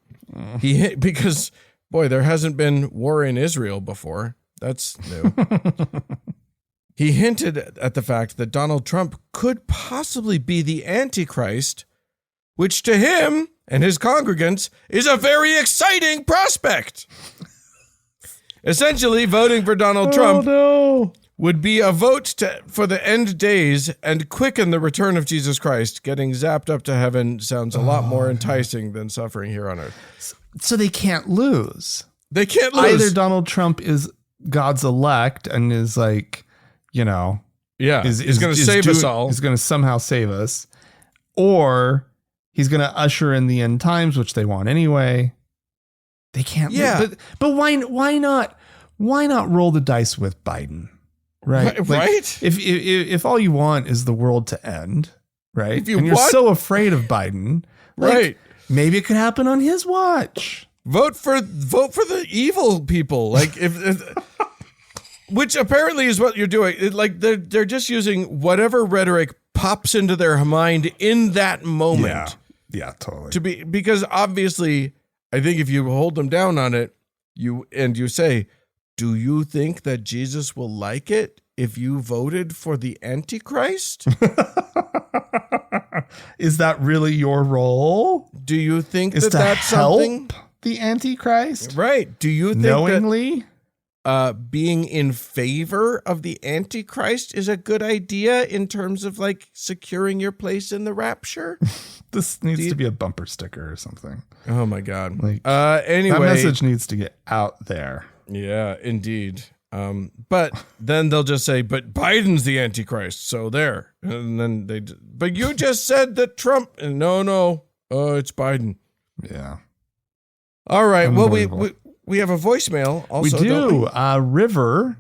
Because, boy, there hasn't been war in Israel before. That's new. He hinted at the fact that Donald Trump could possibly be the Antichrist, which to him and his congregants is a very exciting prospect. Essentially, voting for Donald Trump would be a vote for the end days and quicken the return of Jesus Christ. Getting zapped up to heaven sounds a lot more enticing than suffering here on earth. So they can't lose. They can't lose. Either Donald Trump is God's elect and is like, he's going to save us all. He's going to somehow save us. Or he's going to usher in the end times, which they want anyway. They can't. Yeah. But why not? Why not roll the dice with Biden? Right. Right. If all you want is the world to end, right? If you and you're so afraid of Biden, right? Maybe it could happen on his watch. Vote for the evil people, like if which apparently is what you're doing. They're just using whatever rhetoric pops into their mind in that moment. Yeah, totally. Because obviously, I think if you hold them down on it, you say, "Do you think that Jesus will like it if you voted for the Antichrist?" Is that really your role? Do you think is that's help something? The Antichrist? Right. Do you think knowingly being in favor of the Antichrist is a good idea in terms of like securing your place in the rapture? This needs to be a bumper sticker or something. Oh my God. that Anyway, message needs to get out there. Yeah, indeed. But then they'll just say, but Biden's the Antichrist. So there. And then but you just said that Trump, no, it's Biden. Yeah. All right. Well, we have a voicemail also. We do. River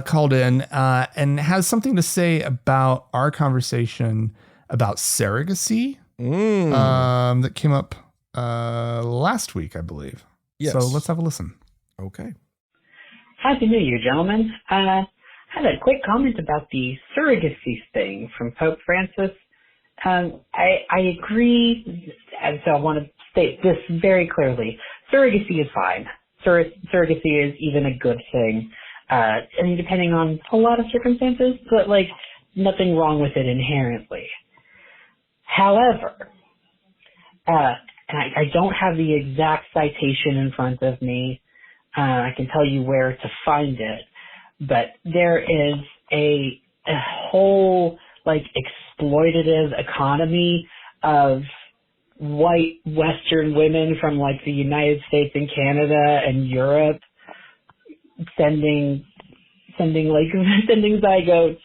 called in and has something to say about our conversation about surrogacy that came up last week, I believe. Yes. So let's have a listen. Okay. Happy New Year, gentlemen. I had a quick comment about the surrogacy thing from Pope Francis. I agree, and so I want to state this very clearly. Surrogacy is fine. Surrogacy is even a good thing. I mean, depending on a lot of circumstances, but like nothing wrong with it inherently. However, and I don't have the exact citation in front of me. I can tell you where to find it, but there is a whole like exploitative economy of white Western women from like the United States and Canada and Europe sending zygotes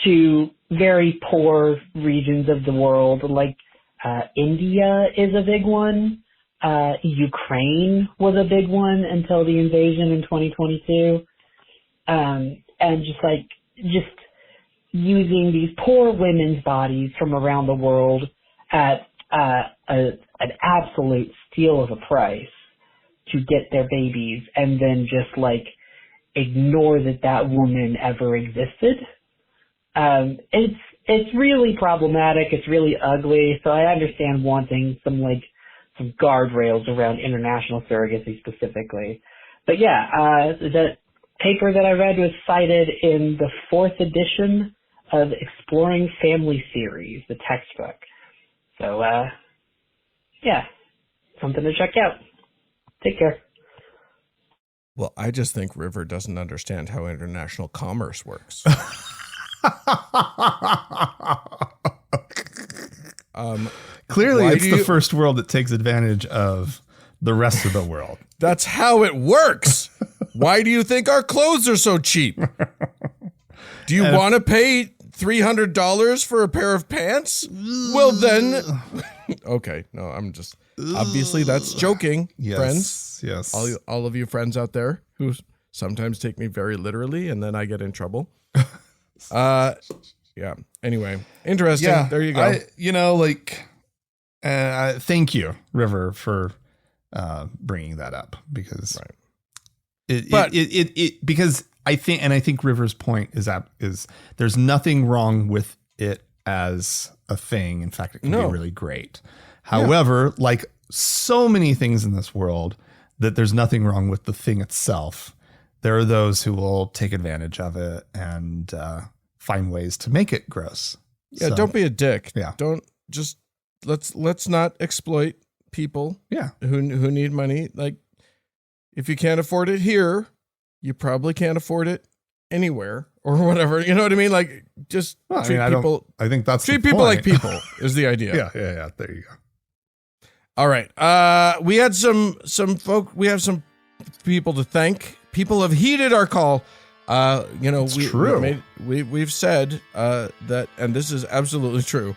to very poor regions of the world. Like India is a big one. Ukraine was a big one until the invasion in 2022. And just using these poor women's bodies from around the world at an absolute steal of a price to get their babies, and then just like ignore that woman ever existed. It's really problematic. It's really ugly. So I understand wanting some guardrails around international surrogacy specifically. But yeah, the paper that I read was cited in the 4th edition of Exploring Family series, the textbook. So, yeah, something to check out. Take care. Well, I just think River doesn't understand how international commerce works. Clearly, it's the first world that takes advantage of the rest of the world. That's how it works. Why do you think our clothes are so cheap? Do you want to pay $300 for a pair of pants? Well, then. Okay. No, I'm just. Obviously, that's joking, friends. Yes. All of you friends out there who sometimes take me very literally, and then I get in trouble. Yeah. Anyway, interesting. Yeah, there you go. Thank you, River, for bringing that up, because because I think River's point is there's nothing wrong with it as a thing. In fact, it can be really great. However, like so many things in this world, that there's nothing wrong with the thing itself. There are those who will take advantage of it and find ways to make it gross. Yeah, so, don't be a dick. Yeah. Don't just let's not exploit people. Yeah. Who need money. Like, if you can't afford it here, you probably can't afford it anywhere or whatever. You know what I mean? Like, just treat people. I think that's treat people like people is the idea. Yeah. There you go. All right. We had some folk. We have some people to thank. People have heeded our call. We've said that, and this is absolutely true.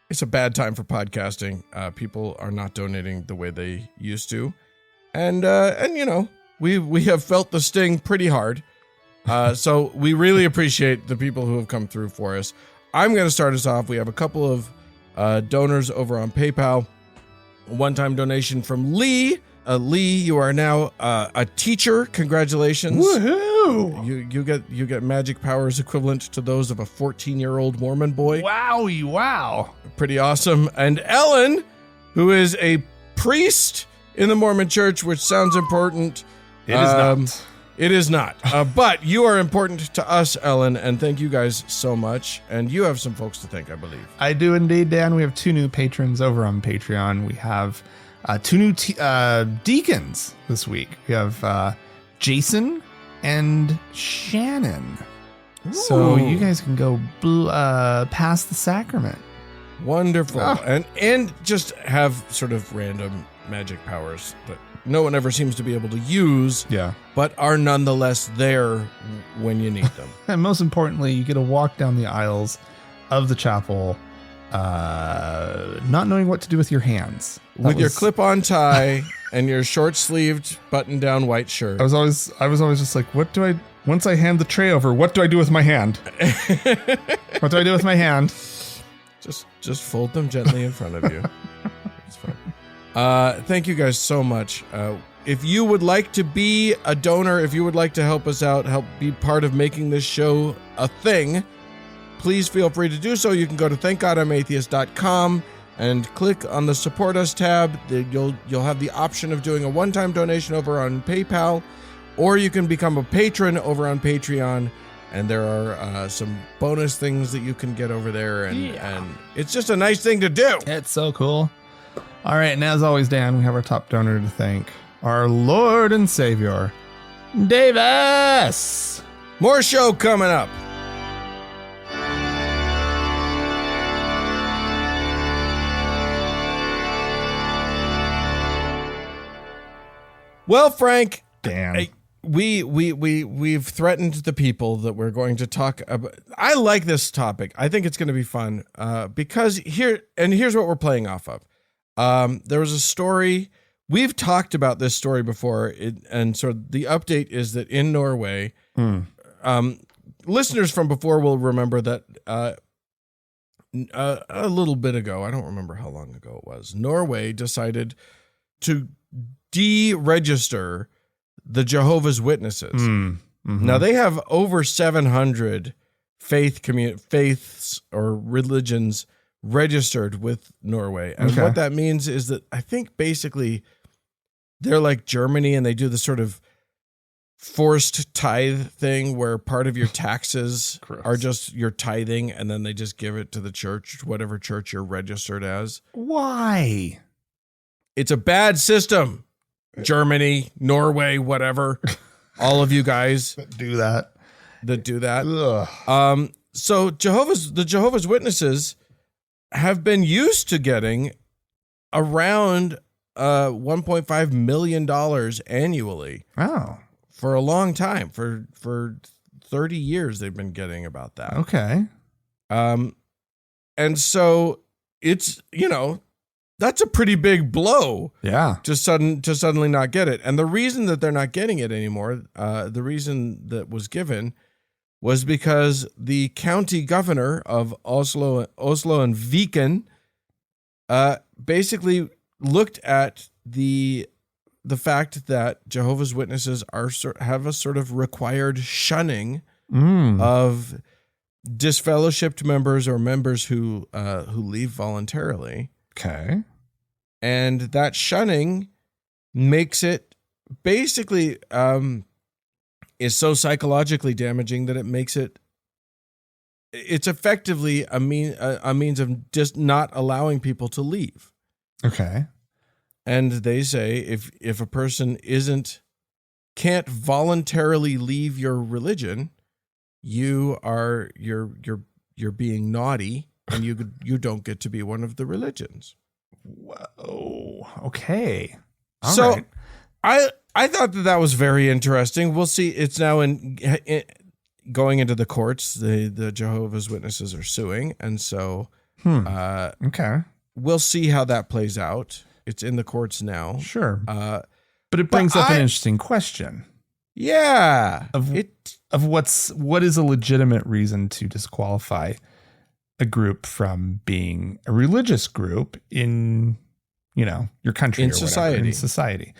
It's a bad time for podcasting. People are not donating the way they used to, and we have felt the sting pretty hard. So we really appreciate the people who have come through for us. I'm going to start us off. We have a couple of donors over on PayPal. A one-time donation from Lee. Lee, you are now a teacher. Congratulations. Woohoo! You get magic powers equivalent to those of a 14-year-old Mormon boy. Wow. Pretty awesome. And Ellen, who is a priest in the Mormon Church, which sounds important. It is not. It is not. But you are important to us, Ellen, and thank you guys so much. And you have some folks to thank, I believe. I do indeed, Dan. We have 2 new patrons over on Patreon. We have 2 new deacons this week. We have Jason and Shannon. Ooh. So you guys can go pass the sacrament. Wonderful. Oh. And just have sort of random magic powers that no one ever seems to be able to use, but are nonetheless there when you need them. And most importantly, you get to walk down the aisles of the chapel not knowing what to do with your hands. With your clip-on tie and your short-sleeved button-down white shirt. I was always just like, once I hand the tray over, what do I do with my hand? What do I do with my hand? Just fold them gently in front of you. It's fine. Thank you guys so much. If you would like to be a donor, if you would like to help us out, help be part of making this show a thing, please feel free to do so. You can go to thankgodimatheist.com and click on the Support Us tab. You'll have the option of doing a one-time donation over on PayPal, or you can become a patron over on Patreon. And there are some bonus things that you can get over there, and it's just a nice thing to do. It's so cool. All right, and as always, Dan, we have our top donor to thank, our Lord and Savior, Davis. More show coming up. Well, Frank, Dan, we've threatened the people that we're going to talk about. I like this topic. I think it's going to be fun because here's what we're playing off of. There was a story. We've talked about this story before, and so the update is that in Norway, listeners from before will remember that a little bit ago, I don't remember how long ago it was, Norway decided to deregister the Jehovah's Witnesses. Mm-hmm. Now, they have over 700 faiths or religions registered with Norway. And what that means is that I think basically they're like Germany, and they do the sort of forced tithe thing where part of your taxes are just your tithing, and then they just give it to the church, whatever church you're registered as. Why? It's a bad system. Germany, Norway, whatever. All of you guys that do that. Ugh. So the Jehovah's Witnesses have been used to getting around $1.5 million annually. Oh. For a long time. For 30 years they've been getting about that. Okay. And so it's, that's a pretty big blow. Yeah. To suddenly not get it. And the reason that they're not getting it anymore, the reason that was given was because the county governor of Oslo and Viken basically looked at the fact that Jehovah's Witnesses have a sort of required shunning of disfellowshipped members or members who leave voluntarily. Okay. And that shunning makes it basically is so psychologically damaging that it makes it's effectively a means of just not allowing people to leave. Okay. And they say if a person can't voluntarily leave your religion, you're being naughty. And you don't get to be one of the religions. Whoa. Okay. All right. I thought that was very interesting. We'll see. It's now going into the courts. The Jehovah's Witnesses are suing, and so okay. We'll see how that plays out. It's in the courts now. Sure. But it brings up an interesting question. Yeah. Of what is a legitimate reason to disqualify a group from being a religious group in, your country in or society. whatever, in society.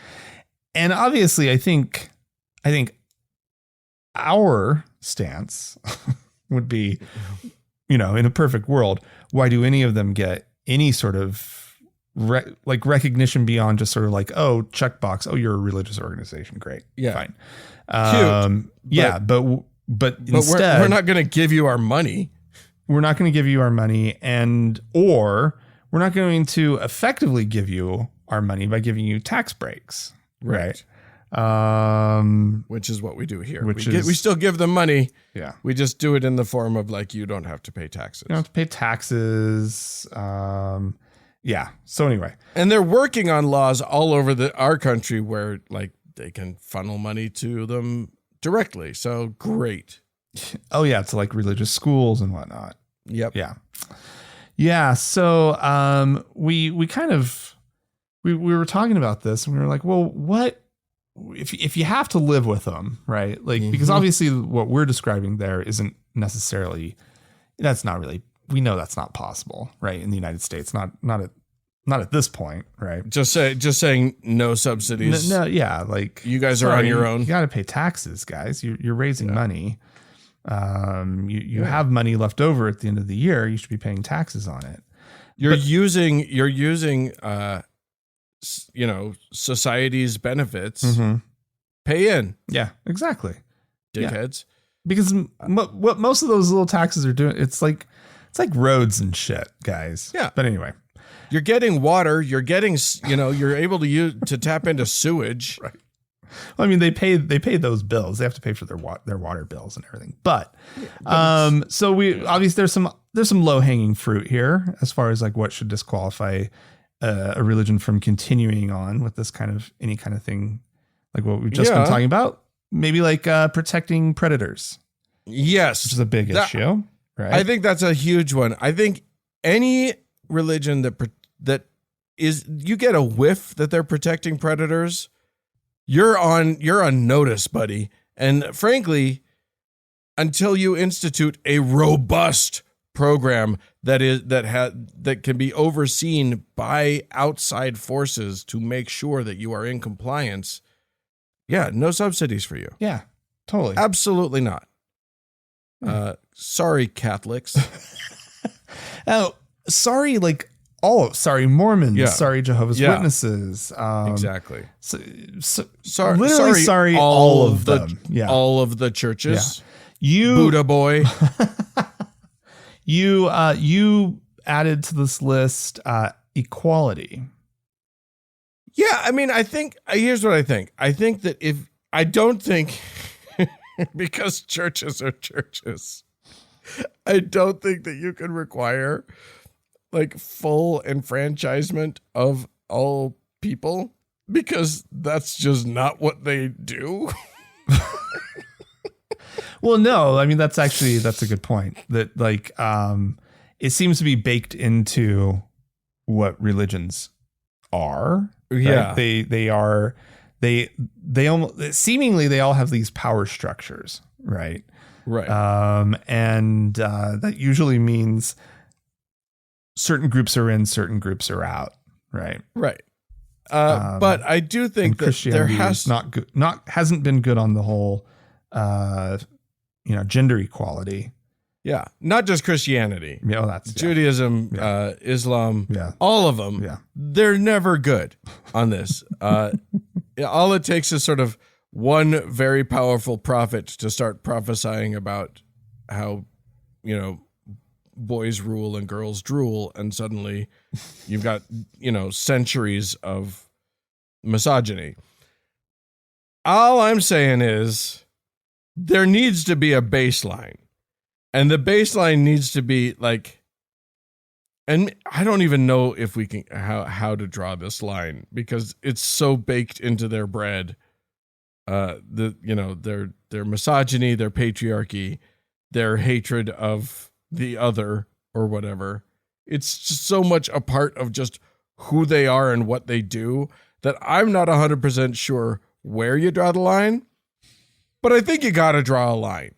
And obviously, I think our stance would be, in a perfect world, why do any of them get any sort of recognition beyond just sort of like, oh, checkbox. Oh, you're a religious organization. Great. Yeah. Fine. Cute. But instead, we're not going to give you our money. We're not going to give you our money, or we're not going to effectively give you our money by giving you tax breaks. Right. Which is what we do here. We still give them money. Yeah. We just do it in the form of like, you don't have to pay taxes. You don't have to pay taxes. Yeah. So anyway. And they're working on laws all over our country where like they can funnel money to them directly. So great. Oh yeah. To like religious schools and whatnot. Yep. Yeah. Yeah. So we were talking about this and we were like, well, what if you have to live with them, right? Like, because obviously what we're describing there isn't necessarily, we know that's not possible, right? In the United States, not at this point, right? Just saying no subsidies. No, yeah. Like, you guys are on your own. You got to pay taxes, guys. You're raising money. You have money left over at the end of the year. You should be paying taxes on it. You're using society's benefits. Pay in. Yeah, exactly. Dickheads. Yeah. Because what most of those little taxes are doing, it's like roads and shit, guys. Yeah. But anyway, you're getting water. You're getting, you're able to tap into sewage. Right. Well, I mean, they pay those bills. They have to pay for their water bills and everything. But so we obviously there's some low hanging fruit here as far as like what should disqualify a religion from continuing on with this any kind of thing, like what we've just been talking about. Maybe like protecting predators. Yes, which is a big issue, right? I think that's a huge one. I think any religion that is, you get a whiff that they're protecting predators, you're on notice, buddy. And frankly, until you institute a robust program that can be overseen by outside forces to make sure that you are in compliance, no subsidies for you. Yeah, totally. Absolutely not. Sorry, Catholics. Oh, sorry, Mormons. Yeah. Sorry, Jehovah's Witnesses. Exactly. Sorry, all of them. Yeah. All of the churches. Yeah. Buddha boy. You added to this list equality. Yeah, I mean, here's what I think. I don't think because churches are churches, I don't think that you can require like full enfranchisement of all people, because that's just not what they do. Well, no, I mean, that's a good point, that like, it seems to be baked into what religions are. Right? Yeah. They almost seemingly they all have these power structures, right? Right. And that usually means certain groups are in, certain groups are out, right? Right. But I do think that Christianity hasn't been good on the whole, gender equality. Yeah. Not just Christianity. Yeah, that's Judaism, Islam, all of them. Yeah. They're never good on this. All it takes is sort of one very powerful prophet to start prophesying about how, boys rule and girls drool. And suddenly you've got, centuries of misogyny. All I'm saying is there needs to be a baseline. And the baseline needs to be like, and I don't even know if we can, how to draw this line, because it's so baked into their bread. Their misogyny, their patriarchy, their hatred of the other or whatever. It's just so much a part of just who they are and what they do that I'm not 100% sure where you draw the line, but I think you got to draw a line.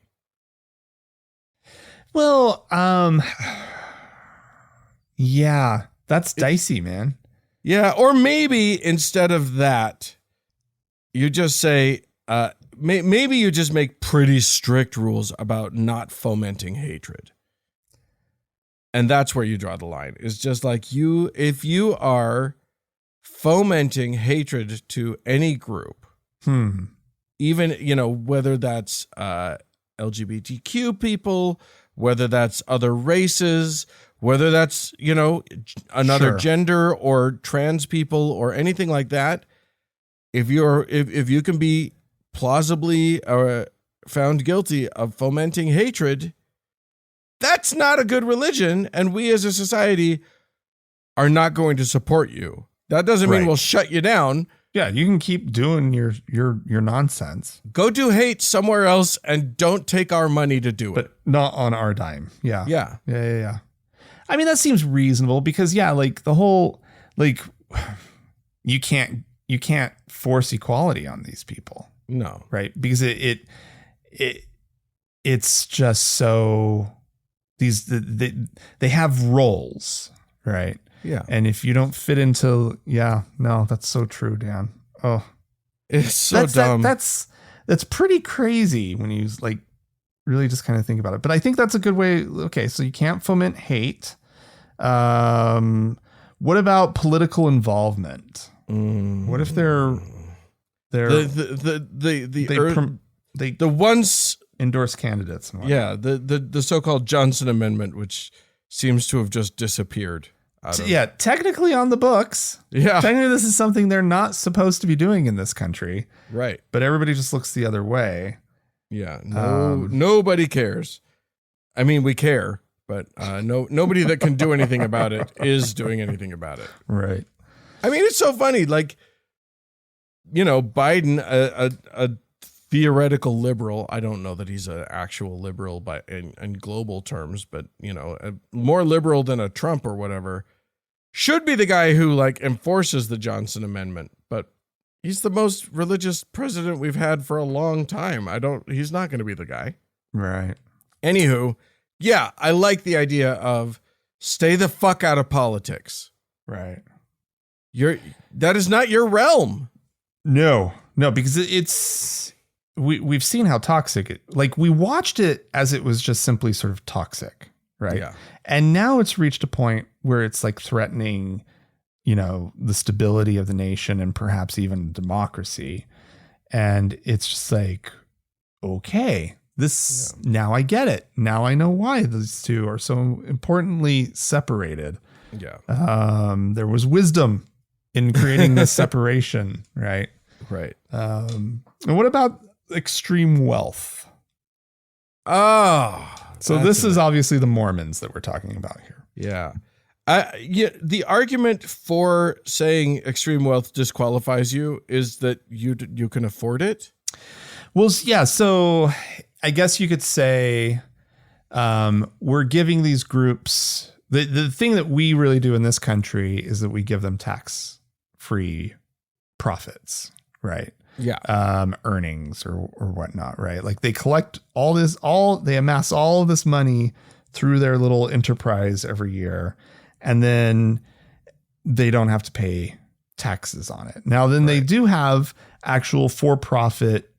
Well, Yeah, that's dicey, man. Yeah, or maybe instead of that, you just say, maybe you just make pretty strict rules about not fomenting hatred. And that's where you draw the line. It's just like if you are fomenting hatred to any group, even, whether that's LGBTQ people, whether that's other races, whether that's, another gender or trans people or anything like that, if you can be plausibly found guilty of fomenting hatred, that's not a good religion, and we as a society are not going to support you. That doesn't mean we'll shut you down. Yeah, you can keep doing your nonsense. Go do hate somewhere else and don't take our money to do it. But not on our dime. Yeah. Yeah. I mean, that seems reasonable because like the whole, like, you can't force equality on these people. No. Right. Because it's just so they have roles, right? Yeah. And if you don't fit into, that's so true, Dan. Oh, it's so dumb. That's pretty crazy when you like really just kind of think about it. But I think that's a good way. Okay. So you can't foment hate. What about political involvement? What if they're the ones endorse candidates? The so-called Johnson Amendment, which seems to have just disappeared. Technically on the books. Yeah. Technically this is something they're not supposed to be doing in this country. Right. But everybody just looks the other way. Yeah. Nobody cares. I mean, we care, but nobody that can do anything about it is doing anything about it. Right. I mean, it's so funny. Like, Biden, a theoretical liberal. I don't know that he's an actual liberal in global terms, but more liberal than a Trump or whatever, should be the guy who like enforces the Johnson Amendment. But he's the most religious president we've had for a long time. He's not going to be the guy. Right. Anywho, yeah, I like the idea of stay the fuck out of politics. Right. That is not your realm. No, because we've seen how toxic we watched it as it was just simply sort of toxic. Right. Yeah. And now it's reached a point where it's like threatening, the stability of the nation and perhaps even democracy. And it's just like, okay, now I get it. Now I know why these two are so importantly separated. Yeah. There was wisdom in creating this separation. Right. Right. And what about extreme wealth? Oh, so this is obviously the Mormons that we're talking about here. Yeah. The argument for saying extreme wealth disqualifies you is that you can afford it. Well, yeah. So I guess you could say we're giving these groups the thing that we really do in this country is that we give them tax-free profits, right? Yeah. Earnings or whatnot, right? Like they collect they amass all of this money through their little enterprise every year, and then they don't have to pay taxes on it. Now, then they do have actual for-profit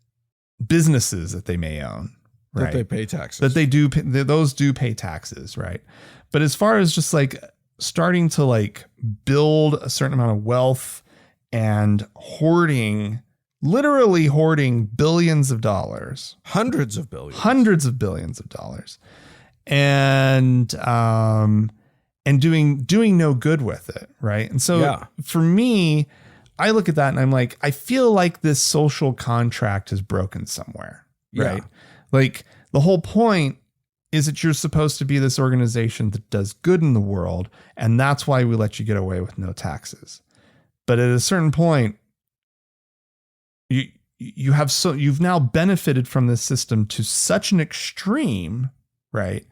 businesses that they may own, right? That they pay taxes. That they do, those do pay taxes, right? But as far as just like starting to like build a certain amount of wealth and literally hoarding billions of dollars, hundreds of billions of dollars, and doing no good with it, right? And so for me, I look at that and I'm like, I feel like this social contract is broken somewhere, right? Like the whole point is that you're supposed to be this organization that does good in the world, and that's why we let you get away with no taxes. But at a certain point, you've now benefited from this system to such an extreme, right?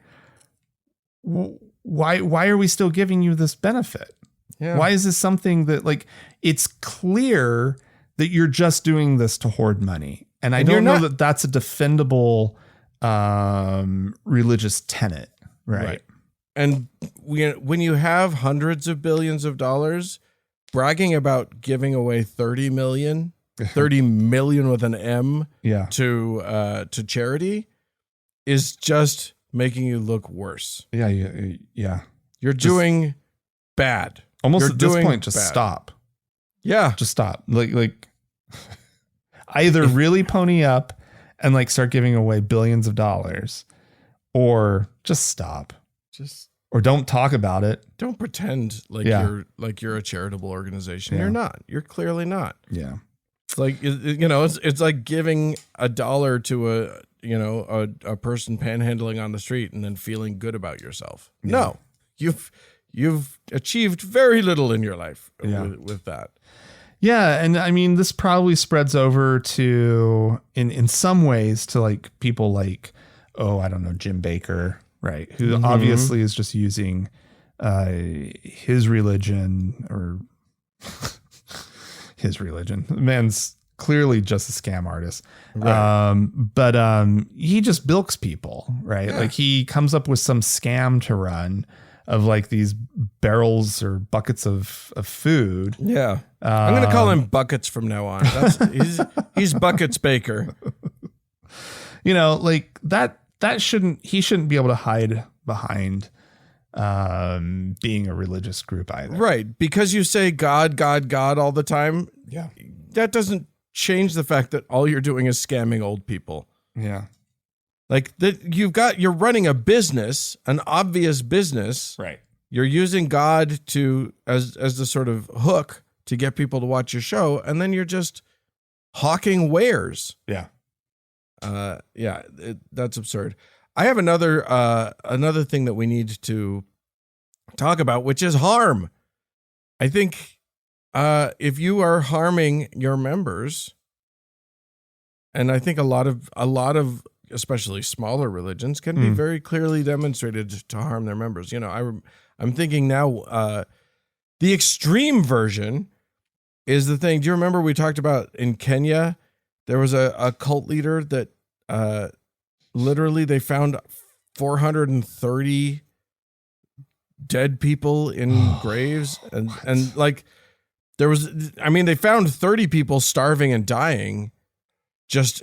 Why are we still giving you this benefit? Yeah. Why is this something that like it's clear that you're just doing this to hoard money? And I don't know that that's a defendable religious tenet, right? when you have hundreds of billions of dollars, bragging about giving away 30 million with an M to charity is just making you look worse. Yeah. You're doing bad. Almost You're at this point, bad. just stop. Yeah. Just stop. Like either really pony up and like start giving away billions of dollars, or just stop. Or don't talk about it. Don't pretend like you're a charitable organization. Yeah. You're not. You're clearly not. Yeah. It's like, it's like giving $1 to a person panhandling on the street and then feeling good about yourself. Yeah. No, you've achieved very little in your life with that. Yeah. And I mean, this probably spreads over to, in some ways, to like people like, I don't know, Jim Baker, right? Who obviously is just using his religion or his religion. The man's clearly just a scam artist. Right. But he just bilks people, right? Yeah. Like he comes up with some scam to run of like these barrels or buckets of food. Yeah. I'm going to call him Buckets from now on. He's Buckets Baker. Like he shouldn't be able to hide behind being a religious group either. Right. Because you say God, God, God all the time. Yeah. That doesn't change the fact that all you're doing is scamming old people. Yeah. Like you're running a business, an obvious business. Right. You're using God as the sort of hook to get people to watch your show. And then you're just hawking wares. Yeah. That's absurd. I have another thing that we need to talk about, which is harm. I think if you are harming your members, and I think a lot of especially smaller religions can be very clearly demonstrated to harm their members. I'm thinking now the extreme version is the thing. Do you remember we talked about in Kenya? There was a cult leader that literally they found 430 dead people in graves. And like they found 30 people starving and dying, just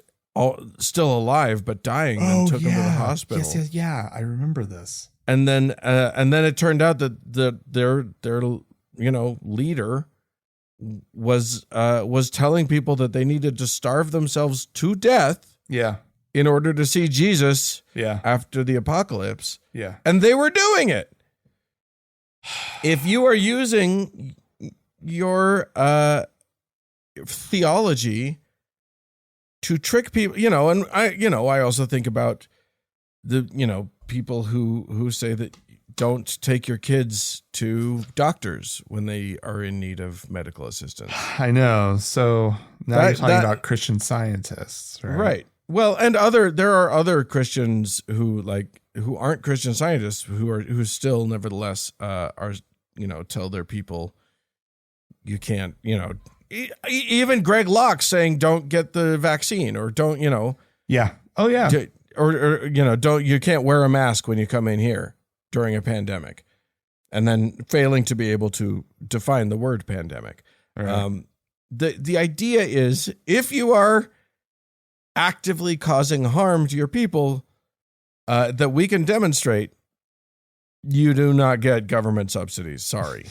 still alive, but dying, and took them to the hospital. Yes, yeah. I remember this. And then it turned out that their leader was telling people that they needed to starve themselves to death. Yeah. In order to see Jesus. Yeah. After the apocalypse. Yeah. And they were doing it. If you are using your theology to trick people, and I also think about the people who say that don't take your kids to doctors when they are in need of medical assistance. I know. So now you're talking about Christian Scientists, right? Right. Well, and there are other Christians who aren't Christian Scientists who still nevertheless are tell their people you can't, even Greg Locke saying don't get the vaccine or don't, Yeah. Oh yeah. Or you can't wear a mask when you come in here during a pandemic, and then failing to be able to define the word pandemic. Right. The idea is if you are actively causing harm to your people that we can demonstrate, you do not get government subsidies. Sorry.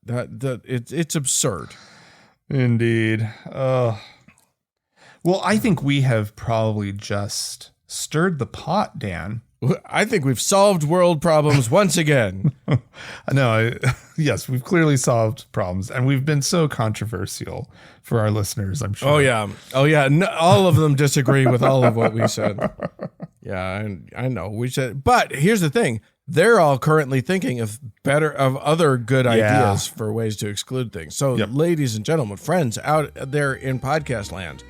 It's absurd. Indeed. Well, I think we have probably just stirred the pot, Dan. I think we've solved world problems once again. Yes, we've clearly solved problems, and we've been so controversial for our listeners, I'm sure. Oh yeah. No, all of them disagree with all of what we said. Yeah, I know we said, but here's the thing: they're all currently thinking of other good ideas for ways to exclude things. So, Ladies and gentlemen, friends out there in podcast land,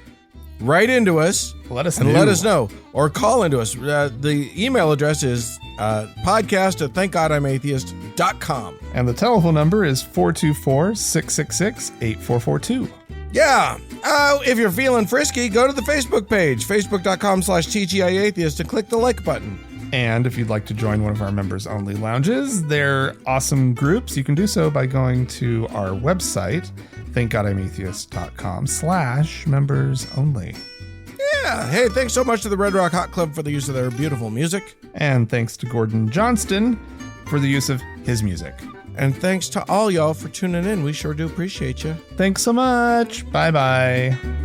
write into us. Let us know. Or call into us. The email address is podcast@thankgodimatheist.com. And the telephone number is 424-666-8442. Yeah. If you're feeling frisky, go to the Facebook page, facebook.com/TGIAtheist, and click the like button. And if you'd like to join one of our members-only lounges, they're awesome groups. You can do so by going to our website, thankgodimatheist.com/members-only. Yeah. Hey, thanks so much to the Red Rock Hot Club for the use of their beautiful music. And thanks to Gordon Johnston for the use of his music. And thanks to all y'all for tuning in. We sure do appreciate you. Thanks so much. Bye-bye.